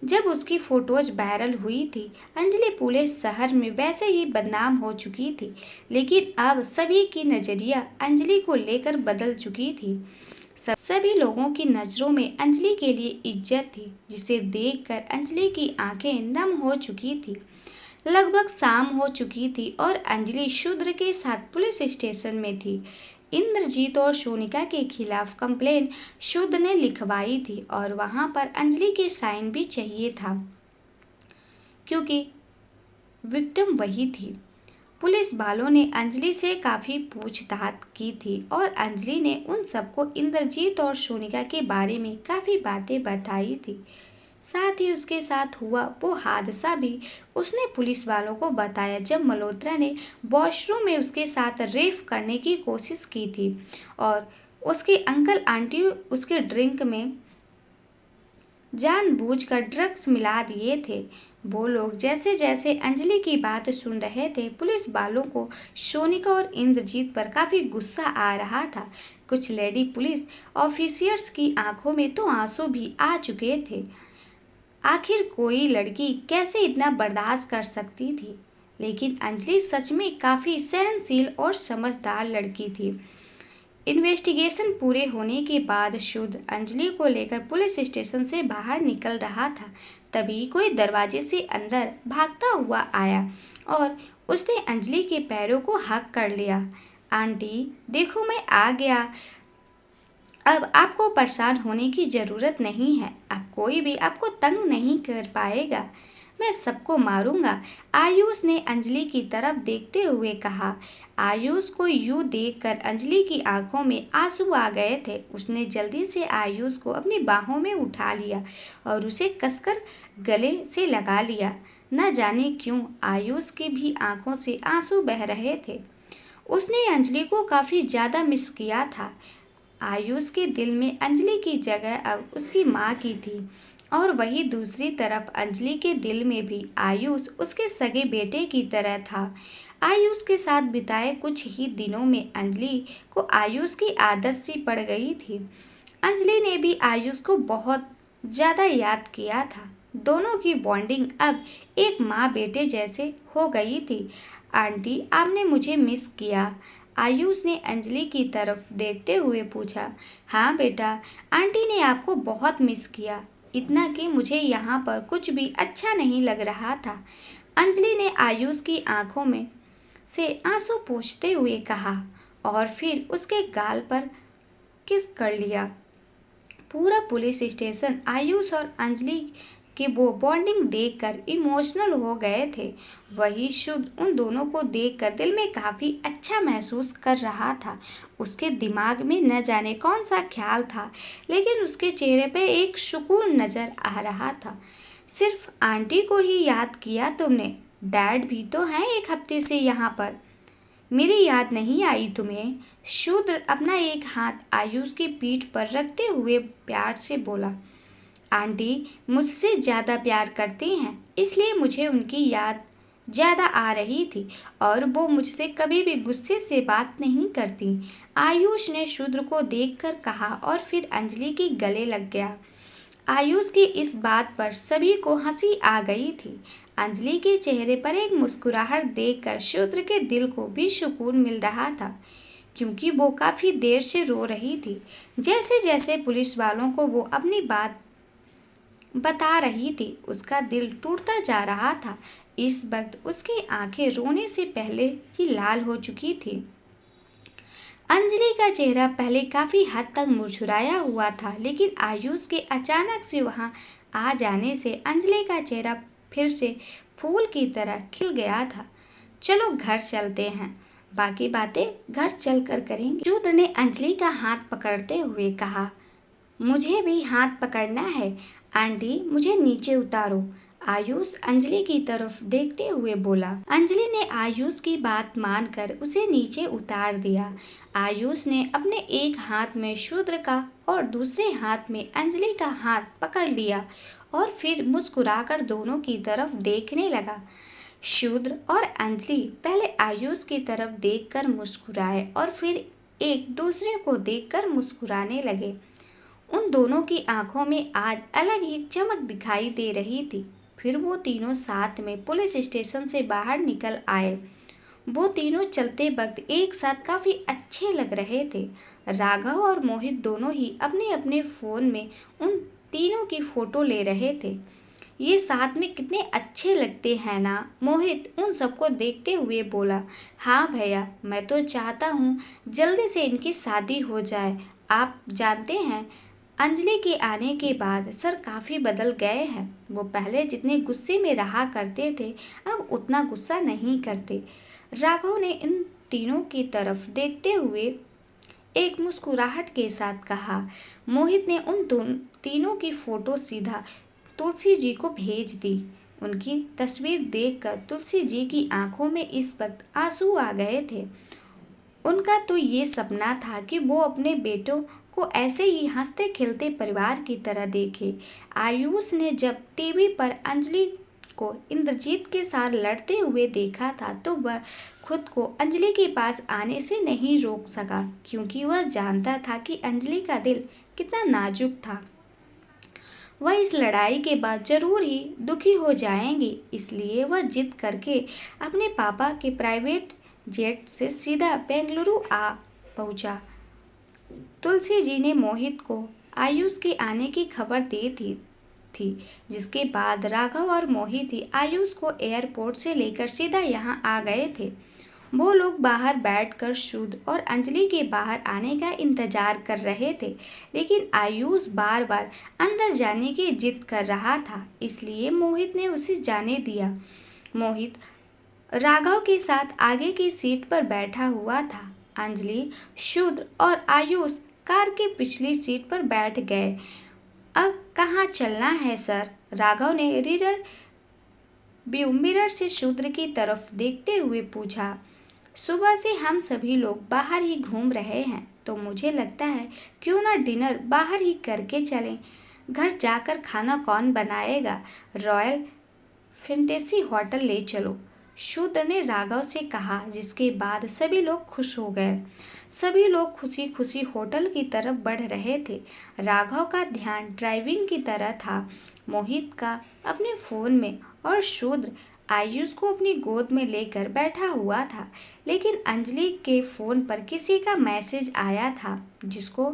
जब उसकी फोटोज वायरल हुई थी, अंजलि पूरे शहर में वैसे ही बदनाम हो चुकी थी, लेकिन अब सभी की नजरिया अंजलि को लेकर बदल चुकी थी। सभी लोगों की नजरों में अंजलि के लिए इज्जत थी, जिसे देखकर अंजलि की आंखें नम हो चुकी थी। लगभग शाम हो चुकी थी और अंजलि शूद्र के साथ पुलिस स्टेशन में थी। इंद्रजीत और सोनिका के खिलाफ कंप्लेन शूद्र ने लिखवाई थी और वहां पर अंजलि के साइन भी चाहिए था, क्योंकि विक्टिम वही थी। पुलिस वालों ने अंजलि से काफी पूछताछ की थी और अंजलि ने उन सबको इंद्रजीत और सोनिका के बारे में काफी बातें बताई थी। साथ ही उसके साथ हुआ वो हादसा भी उसने पुलिस वालों को बताया, जब मल्होत्रा ने वॉशरूम में उसके साथ रेप करने की कोशिश की थी और उसके अंकल आंटी उसके ड्रिंक में जानबूझकर ड्रग्स मिला दिए थे। वो लोग जैसे जैसे अंजलि की बात सुन रहे थे, पुलिस वालों को सोनिका और इंद्रजीत पर काफी गुस्सा आ रहा था। कुछ लेडी पुलिस ऑफिसर्स की आंखों में तो आंसू भी आ चुके थे। आखिर कोई लड़की कैसे इतना बर्दाश्त कर सकती थी, लेकिन अंजलि सच में काफी सहनशील और समझदार लड़की थी। इन्वेस्टिगेशन पूरे होने के बाद शुद्ध अंजलि को लेकर पुलिस स्टेशन से बाहर निकल रहा था, तभी कोई दरवाजे से अंदर भागता हुआ आया और उसने अंजलि के पैरों को हक कर लिया। आंटी देखो, मैं आ गया। अब आपको परेशान होने की जरूरत नहीं है। अब कोई भी आपको तंग नहीं कर पाएगा। मैं सबको मारूंगा, आयुष ने अंजलि की तरफ देखते हुए कहा। आयुष को यूं देखकर अंजलि की आंखों में आंसू आ गए थे। उसने जल्दी से आयुष को अपनी बाहों में उठा लिया और उसे कसकर गले से लगा लिया। न जाने क्यों आयुष की भी आंखों से आंसू बह रहे थे। उसने अंजलि को काफी ज्यादा मिस किया था। आयुष के दिल में अंजलि की जगह अब उसकी माँ की थी और वही दूसरी तरफ अंजलि के दिल में भी आयुष उसके सगे बेटे की तरह था। आयुष के साथ बिताए कुछ ही दिनों में अंजलि को आयुष की आदत सी पड़ गई थी। अंजलि ने भी आयुष को बहुत ज़्यादा याद किया था। दोनों की बॉन्डिंग अब एक माँ बेटे जैसे हो गई थी। आंटी, आपने मुझे मिस किया? आयुष ने अंजलि की तरफ देखते हुए पूछा। हाँ बेटा, आंटी ने आपको बहुत मिस किया, इतना कि मुझे यहाँ पर कुछ भी अच्छा नहीं लग रहा था। अंजलि ने आयुष की आंखों में से आंसू पोंछते हुए कहा और फिर उसके गाल पर किस कर लिया। पूरा पुलिस स्टेशन आयुष और अंजलि कि वो बॉन्डिंग देखकर इमोशनल हो गए थे। वही शुद्ध उन दोनों को देखकर दिल में काफ़ी अच्छा महसूस कर रहा था। उसके दिमाग में न जाने कौन सा ख्याल था, लेकिन उसके चेहरे पे एक सुकून नज़र आ रहा था। सिर्फ आंटी को ही याद किया तुमने? डैड भी तो हैं एक हफ्ते से यहाँ पर। मेरी याद नहीं आई तुम्हें? शूद्र अपना एक हाथ आयुष की पीठ पर रखते हुए प्यार से बोला। आंटी मुझसे ज़्यादा प्यार करती हैं, इसलिए मुझे उनकी याद ज़्यादा आ रही थी और वो मुझसे कभी भी गुस्से से बात नहीं करती। आयुष ने शूद्र को देखकर कहा और फिर अंजलि के गले लग गया। आयुष की इस बात पर सभी को हंसी आ गई थी। अंजलि के चेहरे पर एक मुस्कुराहट देखकर शूद्र के दिल को भी सुकून मिल रहा था, क्योंकि वो काफ़ी देर से रो रही थी। जैसे जैसे पुलिस वालों को वो अपनी बात बता रही थी, उसका दिल टूटता जा रहा था। इस वक्त उसकी आंखें रोने से पहले ही लाल हो चुकी थी। अंजलि का चेहरा पहले काफी हद तक मुरझाया हुआ था, लेकिन आयुष के अचानक से वहां आ जाने से अंजलि का चेहरा फिर से फूल की तरह खिल गया था। चलो घर चलते हैं, बाकी बातें घर चलकर करेंगे, शूद्र ने अंजलि का हाथ पकड़ते हुए कहा। मुझे भी हाथ पकड़ना है। आंटी, मुझे नीचे उतारो। आयुष अंजलि की तरफ देखते हुए बोला। अंजलि ने आयुष की बात मानकर उसे नीचे उतार दिया। आयुष ने अपने एक हाथ में शूद्र का और दूसरे हाथ में अंजलि का हाथ पकड़ लिया और फिर मुस्कुराकर दोनों की तरफ देखने लगा। शूद्र और अंजलि पहले आयुष की तरफ देखकर मुस्कुराए और फिर एक दूसरे को देखकर मुस्कुराने लगे। उन दोनों की आंखों में आज अलग ही चमक दिखाई दे रही थी। फिर वो तीनों साथ में पुलिस स्टेशन से बाहर निकल आए। वो तीनों चलते वक्त एक साथ काफी अच्छे लग रहे थे। राघव और मोहित दोनों ही अपने अपने फोन में उन तीनों की फोटो ले रहे थे। ये साथ में कितने अच्छे लगते हैं ना। मोहित उन सबको देखते हुए बोला। हाँ भैया, मैं तो चाहता हूँ जल्दी से इनकी शादी हो जाए। आप जानते हैं, अंजलि के आने के बाद सर काफ़ी बदल गए हैं। वो पहले जितने गुस्से में रहा करते थे अब उतना गुस्सा नहीं करते। राघव ने इन तीनों की तरफ देखते हुए एक मुस्कुराहट के साथ कहा। मोहित ने उन तीनों की फोटो सीधा तुलसी जी को भेज दी। उनकी तस्वीर देखकर तुलसी जी की आंखों में इस वक्त आंसू आ गए थे। उनका तो ये सपना था कि वो अपने बेटों को ऐसे ही हंसते खेलते परिवार की तरह देखे। आयुष ने जब टीवी पर अंजलि को इंद्रजीत के साथ लड़ते हुए देखा था तो वह खुद को अंजलि के पास आने से नहीं रोक सका, क्योंकि वह जानता था कि अंजलि का दिल कितना नाजुक था। वह इस लड़ाई के बाद जरूर ही दुखी हो जाएंगी, इसलिए वह जिद करके अपने पापा के प्राइवेट जेट से सीधा बेंगलुरु आ पहुंचा। तुलसी जी ने मोहित को आयुष के आने की खबर दी थी, जिसके बाद राघव और मोहित ही आयुष को एयरपोर्ट से लेकर सीधा यहाँ आ गए थे। वो लोग बाहर बैठकर शुद्ध और अंजलि के बाहर आने का इंतजार कर रहे थे, लेकिन आयुष बार बार अंदर जाने की जिद कर रहा था, इसलिए मोहित ने उसे जाने दिया। मोहित राघव के साथ आगे की सीट पर बैठा हुआ था। अंजलि, शुद्ध और आयुष कार की पिछली सीट पर बैठ गए। अब कहाँ चलना है सर? राघव ने रियर व्यू मिरर से शुद्ध की तरफ देखते हुए पूछा। सुबह से हम सभी लोग बाहर ही घूम रहे हैं, तो मुझे लगता है क्यों ना डिनर बाहर ही करके चलें। घर जाकर खाना कौन बनाएगा? रॉयल फैंटेसी होटल ले चलो, शूद्र ने राघव से कहा, जिसके बाद सभी लोग खुश हो गए। सभी लोग खुशी खुशी होटल की तरफ बढ़ रहे थे। राघव का ध्यान ड्राइविंग की तरह था, मोहित का अपने फ़ोन में और शूद्र आयुष को अपनी गोद में लेकर बैठा हुआ था। लेकिन अंजलि के फ़ोन पर किसी का मैसेज आया था, जिसको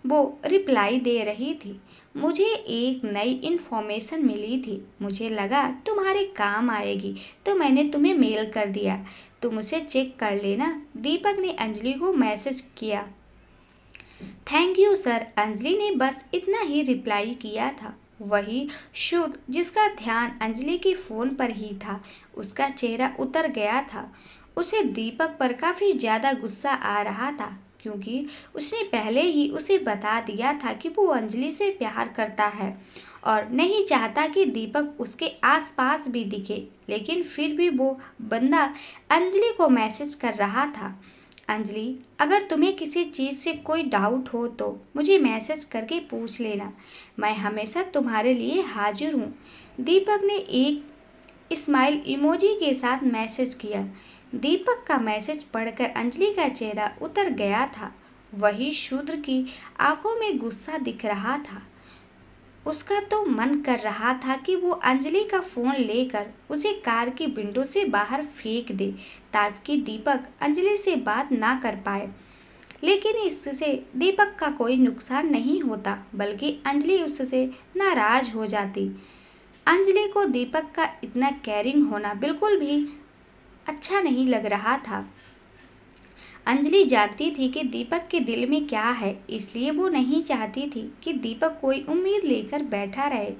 वो रिप्लाई दे रही थी। मुझे एक नई इन्फॉर्मेशन मिली थी, मुझे लगा तुम्हारे काम आएगी, तो मैंने तुम्हें मेल कर दिया, तुम उसे चेक कर लेना। दीपक ने अंजलि को मैसेज किया। थैंक यू सर, अंजलि ने बस इतना ही रिप्लाई किया था। वही शुद्ध, जिसका ध्यान अंजलि के फ़ोन पर ही था, उसका चेहरा उतर गया था। उसे दीपक पर काफ़ी ज़्यादा गुस्सा आ रहा था, क्योंकि उसने पहले ही उसे बता दिया था कि वो अंजलि से प्यार करता है और नहीं चाहता कि दीपक उसके आसपास भी दिखे। लेकिन फिर भी वो बंदा अंजलि को मैसेज कर रहा था। अंजलि, अगर तुम्हें किसी चीज़ से कोई डाउट हो तो मुझे मैसेज करके पूछ लेना, मैं हमेशा तुम्हारे लिए हाजिर हूँ। दीपक ने एक स्माइल इमोजी के साथ मैसेज किया। दीपक का मैसेज पढ़कर अंजलि का चेहरा उतर गया था। वही शूद्र की आंखों में गुस्सा दिख रहा था। उसका तो मन कर रहा था कि वो अंजलि का फ़ोन लेकर उसे कार की विंडो से बाहर फेंक दे, ताकि दीपक अंजलि से बात ना कर पाए। लेकिन इससे दीपक का कोई नुकसान नहीं होता, बल्कि अंजलि उससे नाराज़ हो जाती। अंजलि को दीपक का इतना केयरिंग होना बिल्कुल भी अच्छा नहीं लग रहा था। अंजलि जानती थी कि दीपक के दिल में क्या है, इसलिए वो नहीं चाहती थी कि दीपक कोई उम्मीद लेकर बैठा रहे।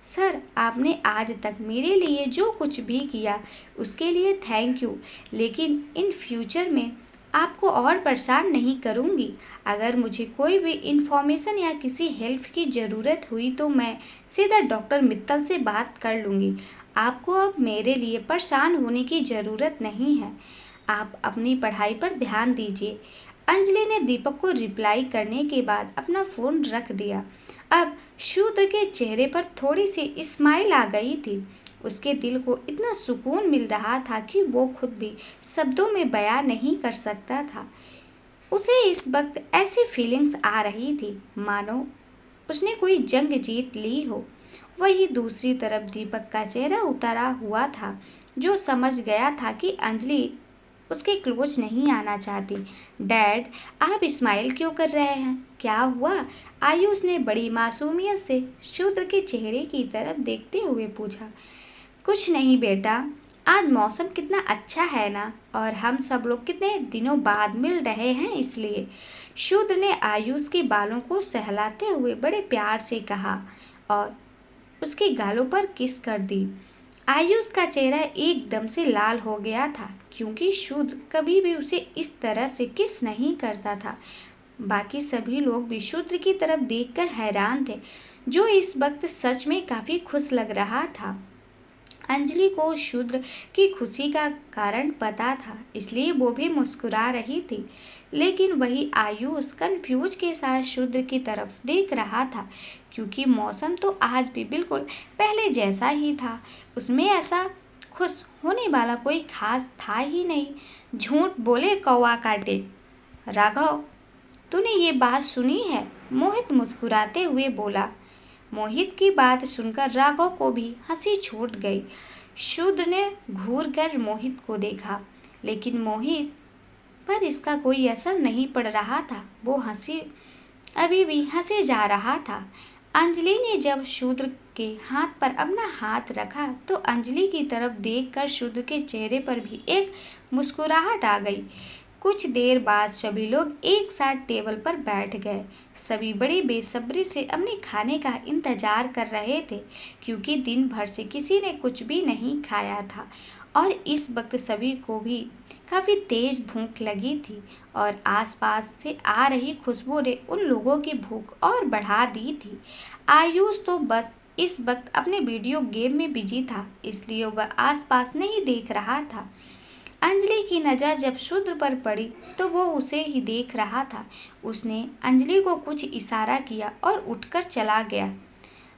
सर, आपने आज तक मेरे लिए जो कुछ भी किया उसके लिए थैंक यू, लेकिन इन फ्यूचर में आपको और परेशान नहीं करूँगी। अगर मुझे कोई भी इन्फॉर्मेशन या किसी हेल्प की ज़रूरत हुई तो मैं सीधा डॉक्टर मित्तल से बात कर लूँगी। आपको अब मेरे लिए परेशान होने की ज़रूरत नहीं है। आप अपनी पढ़ाई पर ध्यान दीजिए। अंजलि ने दीपक को रिप्लाई करने के बाद अपना फ़ोन रख दिया। अब शूद्र के चेहरे पर थोड़ी सी स्माइल आ गई थी। उसके दिल को इतना सुकून मिल रहा था कि वो खुद भी शब्दों में बयां नहीं कर सकता था। उसे इस वक्त ऐसी फीलिंग्स आ रही थी मानो उसने कोई जंग जीत ली हो। वहीं दूसरी तरफ दीपक का चेहरा उतरा हुआ था, जो समझ गया था कि अंजलि उसके क्लोज नहीं आना चाहती। डैड, आप स्माइल क्यों कर रहे हैं? क्या हुआ? आयुष ने बड़ी मासूमियत से शूद्र के चेहरे की तरफ देखते हुए पूछा। कुछ नहीं बेटा, आज मौसम कितना अच्छा है ना, और हम सब लोग कितने दिनों बाद मिल रहे हैं इसलिए। शूद्र ने आयुष के बालों को सहलाते हुए बड़े प्यार से कहा और उसके गालों पर किस कर दी। आयुष का चेहरा एकदम से लाल हो गया था, क्योंकि शूद्र कभी भी उसे इस तरह से किस नहीं करता था। बाकी सभी लोग भी शूद्र की तरफ देखकर हैरान थे, जो इस वक्त सच में काफी खुश लग रहा था। अंजलि को शूद्र की खुशी का कारण पता था, इसलिए वो भी मुस्कुरा रही थी। लेकिन वही आयुष कंफ्यूज के साथ शूद्र की तरफ देख रहा था, क्योंकि मौसम तो आज भी बिल्कुल पहले जैसा ही था। उसमें ऐसा खुश होने वाला कोई खास था ही नहीं। झूठ बोले कौवा काटे। राघव, तूने ये बात सुनी है? मोहित मुस्कुराते हुए बोला। मोहित की बात सुनकर राघव को भी हंसी छूट गई। शूद्र ने घूर कर मोहित को देखा, लेकिन मोहित पर इसका कोई असर नहीं पड़ रहा था। वो हंसी अभी भी हंसे जा रहा था। अंजलि ने जब शूद्र के हाथ पर अपना हाथ रखा तो अंजलि की तरफ देखकर शूद्र के चेहरे पर भी एक मुस्कुराहट आ गई। कुछ देर बाद सभी लोग एक साथ टेबल पर बैठ गए। सभी बड़ी बेसब्री से अपने खाने का इंतजार कर रहे थे, क्योंकि दिन भर से किसी ने कुछ भी नहीं खाया था और इस वक्त सभी को भी काफ़ी तेज भूख लगी थी और आसपास से आ रही खुशबू ने उन लोगों की भूख और बढ़ा दी थी। आयुष तो बस इस वक्त अपने वीडियो गेम में बिजी था, इसलिए वह आसपास नहीं देख रहा था। अंजलि की नज़र जब शूद्र पर पड़ी तो वो उसे ही देख रहा था। उसने अंजलि को कुछ इशारा किया और उठकर चला गया।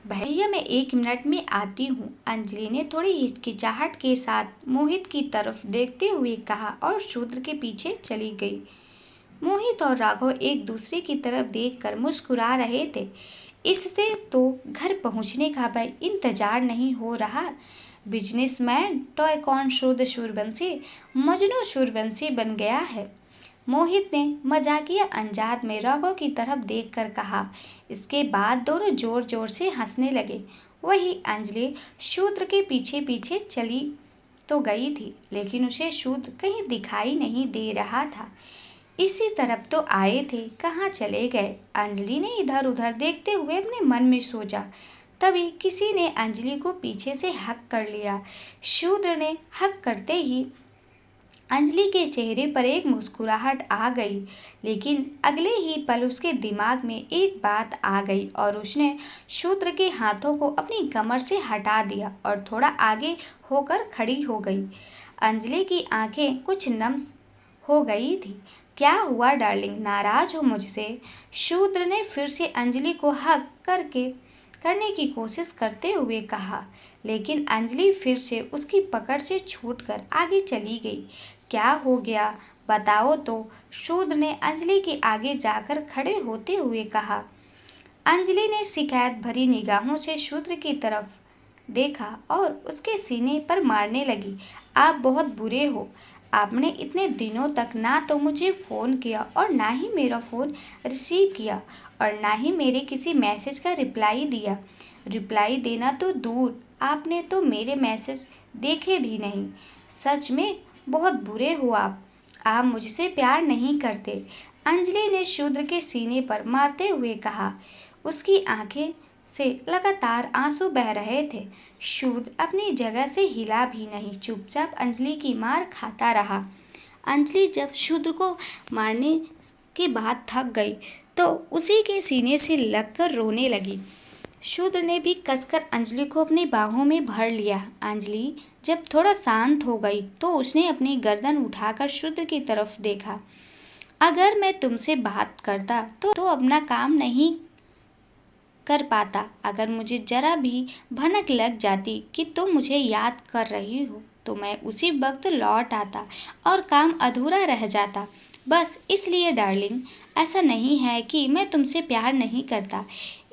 भैया, मैं 1 मिनट में आती हूँ, अंजलि ने थोड़ी हिचकिचाहट के साथ मोहित की तरफ देखते हुए कहा और शूद्र के पीछे चली गई। मोहित और राघव एक दूसरे की तरफ देखकर मुस्कुरा रहे थे। इससे तो घर पहुंचने का भाई इंतजार नहीं हो रहा। बिजनेसमैन टॉयकॉन शुद्ध सूर्यवंशी मजनू सूर्यवंशी बन गया है, मोहित ने मजाकिया अंदाज में राघव की तरफ देखकर कहा। इसके बाद दोनों जोर जोर से हंसने लगे। वही अंजलि शूद्र के पीछे पीछे चली तो गई थी, लेकिन उसे शूद्र कहीं दिखाई नहीं दे रहा था। इसी तरफ तो आए थे, कहाँ चले गए? अंजलि ने इधर उधर देखते हुए अपने मन में सोचा। तभी किसी ने अंजलि को पीछे से हक कर लिया। शूद्र ने हक करते ही अंजलि के चेहरे पर एक मुस्कुराहट आ गई, लेकिन अगले ही पल उसके दिमाग में एक बात आ गई और उसने शूद्र के हाथों को अपनी कमर से हटा दिया और थोड़ा आगे होकर खड़ी हो गई। अंजलि की आंखें कुछ नम हो गई थी। क्या हुआ डार्लिंग, नाराज हो मुझसे? शूद्र ने फिर से अंजलि को हक करने की कोशिश करते हुए कहा, लेकिन अंजलि फिर से उसकी पकड़ से छूटकर आगे चली गई। क्या हो गया, बताओ तो? शूद्र ने अंजलि के आगे जाकर खड़े होते हुए कहा। अंजलि ने शिकायत भरी निगाहों से शूद्र की तरफ देखा और उसके सीने पर मारने लगी। आप बहुत बुरे हो। आपने इतने दिनों तक ना तो मुझे फ़ोन किया और ना ही मेरा फ़ोन रिसीव किया और ना ही मेरे किसी मैसेज का रिप्लाई दिया। रिप्लाई देना तो दूर, आपने तो मेरे मैसेज देखे भी नहीं। सच में बहुत बुरे हो आप मुझसे प्यार नहीं करते, अंजलि ने शूद्र के सीने पर मारते हुए कहा। उसकी आंखें से लगातार आंसू बह रहे थे। शूद्र अपनी जगह से हिला भी नहीं, चुपचाप अंजलि की मार खाता रहा। अंजलि जब शूद्र को मारने के बाद थक गई तो उसी के सीने से लगकर रोने लगी। शूद्र ने भी कसकर अंजलि को अपनी बाहों में भर लिया। अंजलि जब थोड़ा शांत हो गई तो उसने अपनी गर्दन उठाकर शूद्र की तरफ देखा। अगर मैं तुमसे बात करता तो अपना काम नहीं कर पाता। अगर मुझे जरा भी भनक लग जाती कि तुम मुझे याद कर रही हो तो मैं उसी वक्त लौट आता और काम अधूरा रह जाता। बस इसलिए डार्लिंग, ऐसा नहीं है कि मैं तुमसे प्यार नहीं करता,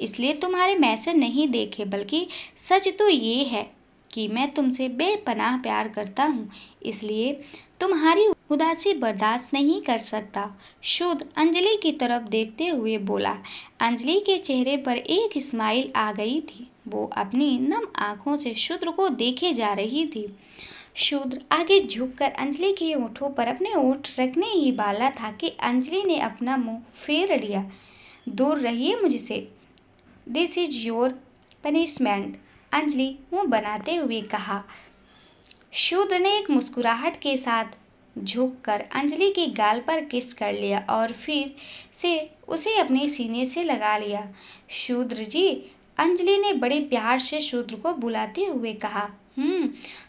इसलिए तुम्हारे मैसेज नहीं देखे, बल्कि सच तो ये है कि मैं तुमसे बेपनाह प्यार करता हूँ, इसलिए तुम्हारी उदासी बर्दाश्त नहीं कर सकता। शूद्र अंजलि की तरफ देखते हुए बोला। अंजलि के चेहरे पर एक स्माइल आ गई थी। वो अपनी नम आंखों से शूद्र को देखे जा रही थी। शूद्र आगे झुककर अंजलि के ओठों पर अपने ओठ रखने ही वाला था कि अंजलि ने अपना मुंह फेर लिया। दूर रहिए मुझसे, this is your punishment, Anjali मुंह बनाते हुए कहा। शूद्र ने एक मुस्कुराहट के साथ झुककर अंजलि के गाल पर किस कर लिया और फिर से उसे अपने सीने से लगा लिया। शूद्र जी, अंजलि ने बड़े प्यार से शूद्र को बुलाते हुए कहा।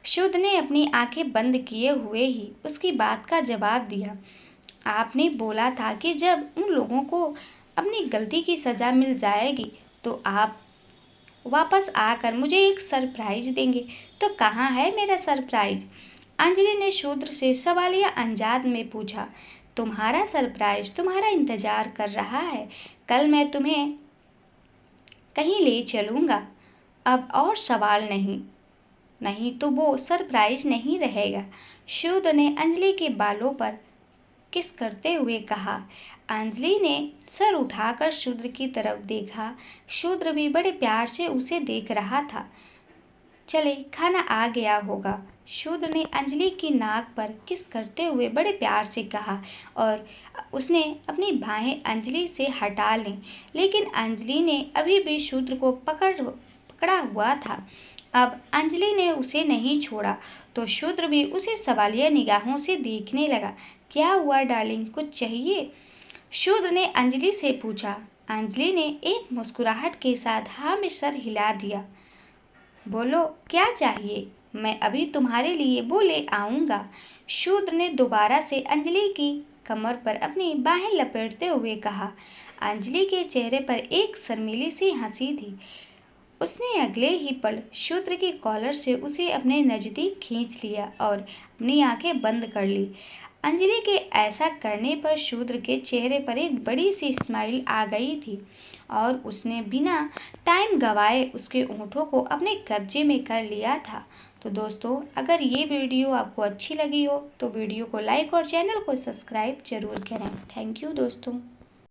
शूद्र ने अपनी आंखें बंद किए हुए ही उसकी बात का जवाब दिया। आपने बोला था कि जब उन लोगों को अपनी गलती की सजा मिल जाएगी तो आप वापस आकर मुझे एक सरप्राइज देंगे, तो कहाँ है मेरा सरप्राइज? अंजलि ने शूद्र से सवालिया अंदाज में पूछा। तुम्हारा सरप्राइज तुम्हारा इंतजार कर रहा है। कल मैं तुम्हें कहीं ले चलूँगा। अब और सवाल नहीं तो वो सरप्राइज नहीं रहेगा। शूद्र ने अंजलि के बालों पर किस करते हुए कहा। अंजलि ने सर उठाकर शूद्र की तरफ देखा। शूद्र भी बड़े प्यार से उसे देख रहा था। चले, खाना आ गया होगा, शूद्र ने अंजलि की नाक पर किस करते हुए बड़े प्यार से कहा और उसने अपनी बाहें अंजलि से हटा लीं, लेकिन अंजलि ने अभी भी शूद्र को पकड़ा हुआ था। अब अंजलि ने उसे नहीं छोड़ा तो शूद्र भी उसे सवालिया निगाहों से देखने लगा। क्या हुआ डार्लिंग, कुछ चाहिए? शूद्र ने अंजलि से पूछा। अंजलि ने एक मुस्कुराहट के साथ हाँ में सर हिला दिया। बोलो, क्या चाहिए? मैं अभी तुम्हारे लिए वो ले आऊँगा। शूद्र ने दोबारा से अंजलि की कमर पर अपनी बाहें लपेटते हुए कहा। अंजलि के चेहरे पर एक शर्मीली सी हंसी थी। उसने अगले ही पल शूद्र की कॉलर से उसे अपने नज़दीक खींच लिया और अपनी आंखें बंद कर ली। अंजलि के ऐसा करने पर शूद्र के चेहरे पर एक बड़ी सी स्माइल आ गई थी और उसने बिना टाइम गवाए उसके होठों को अपने कब्जे में कर लिया था। तो दोस्तों, अगर ये वीडियो आपको अच्छी लगी हो तो वीडियो को लाइक और चैनल को सब्सक्राइब जरूर करें। थैंक यू दोस्तों।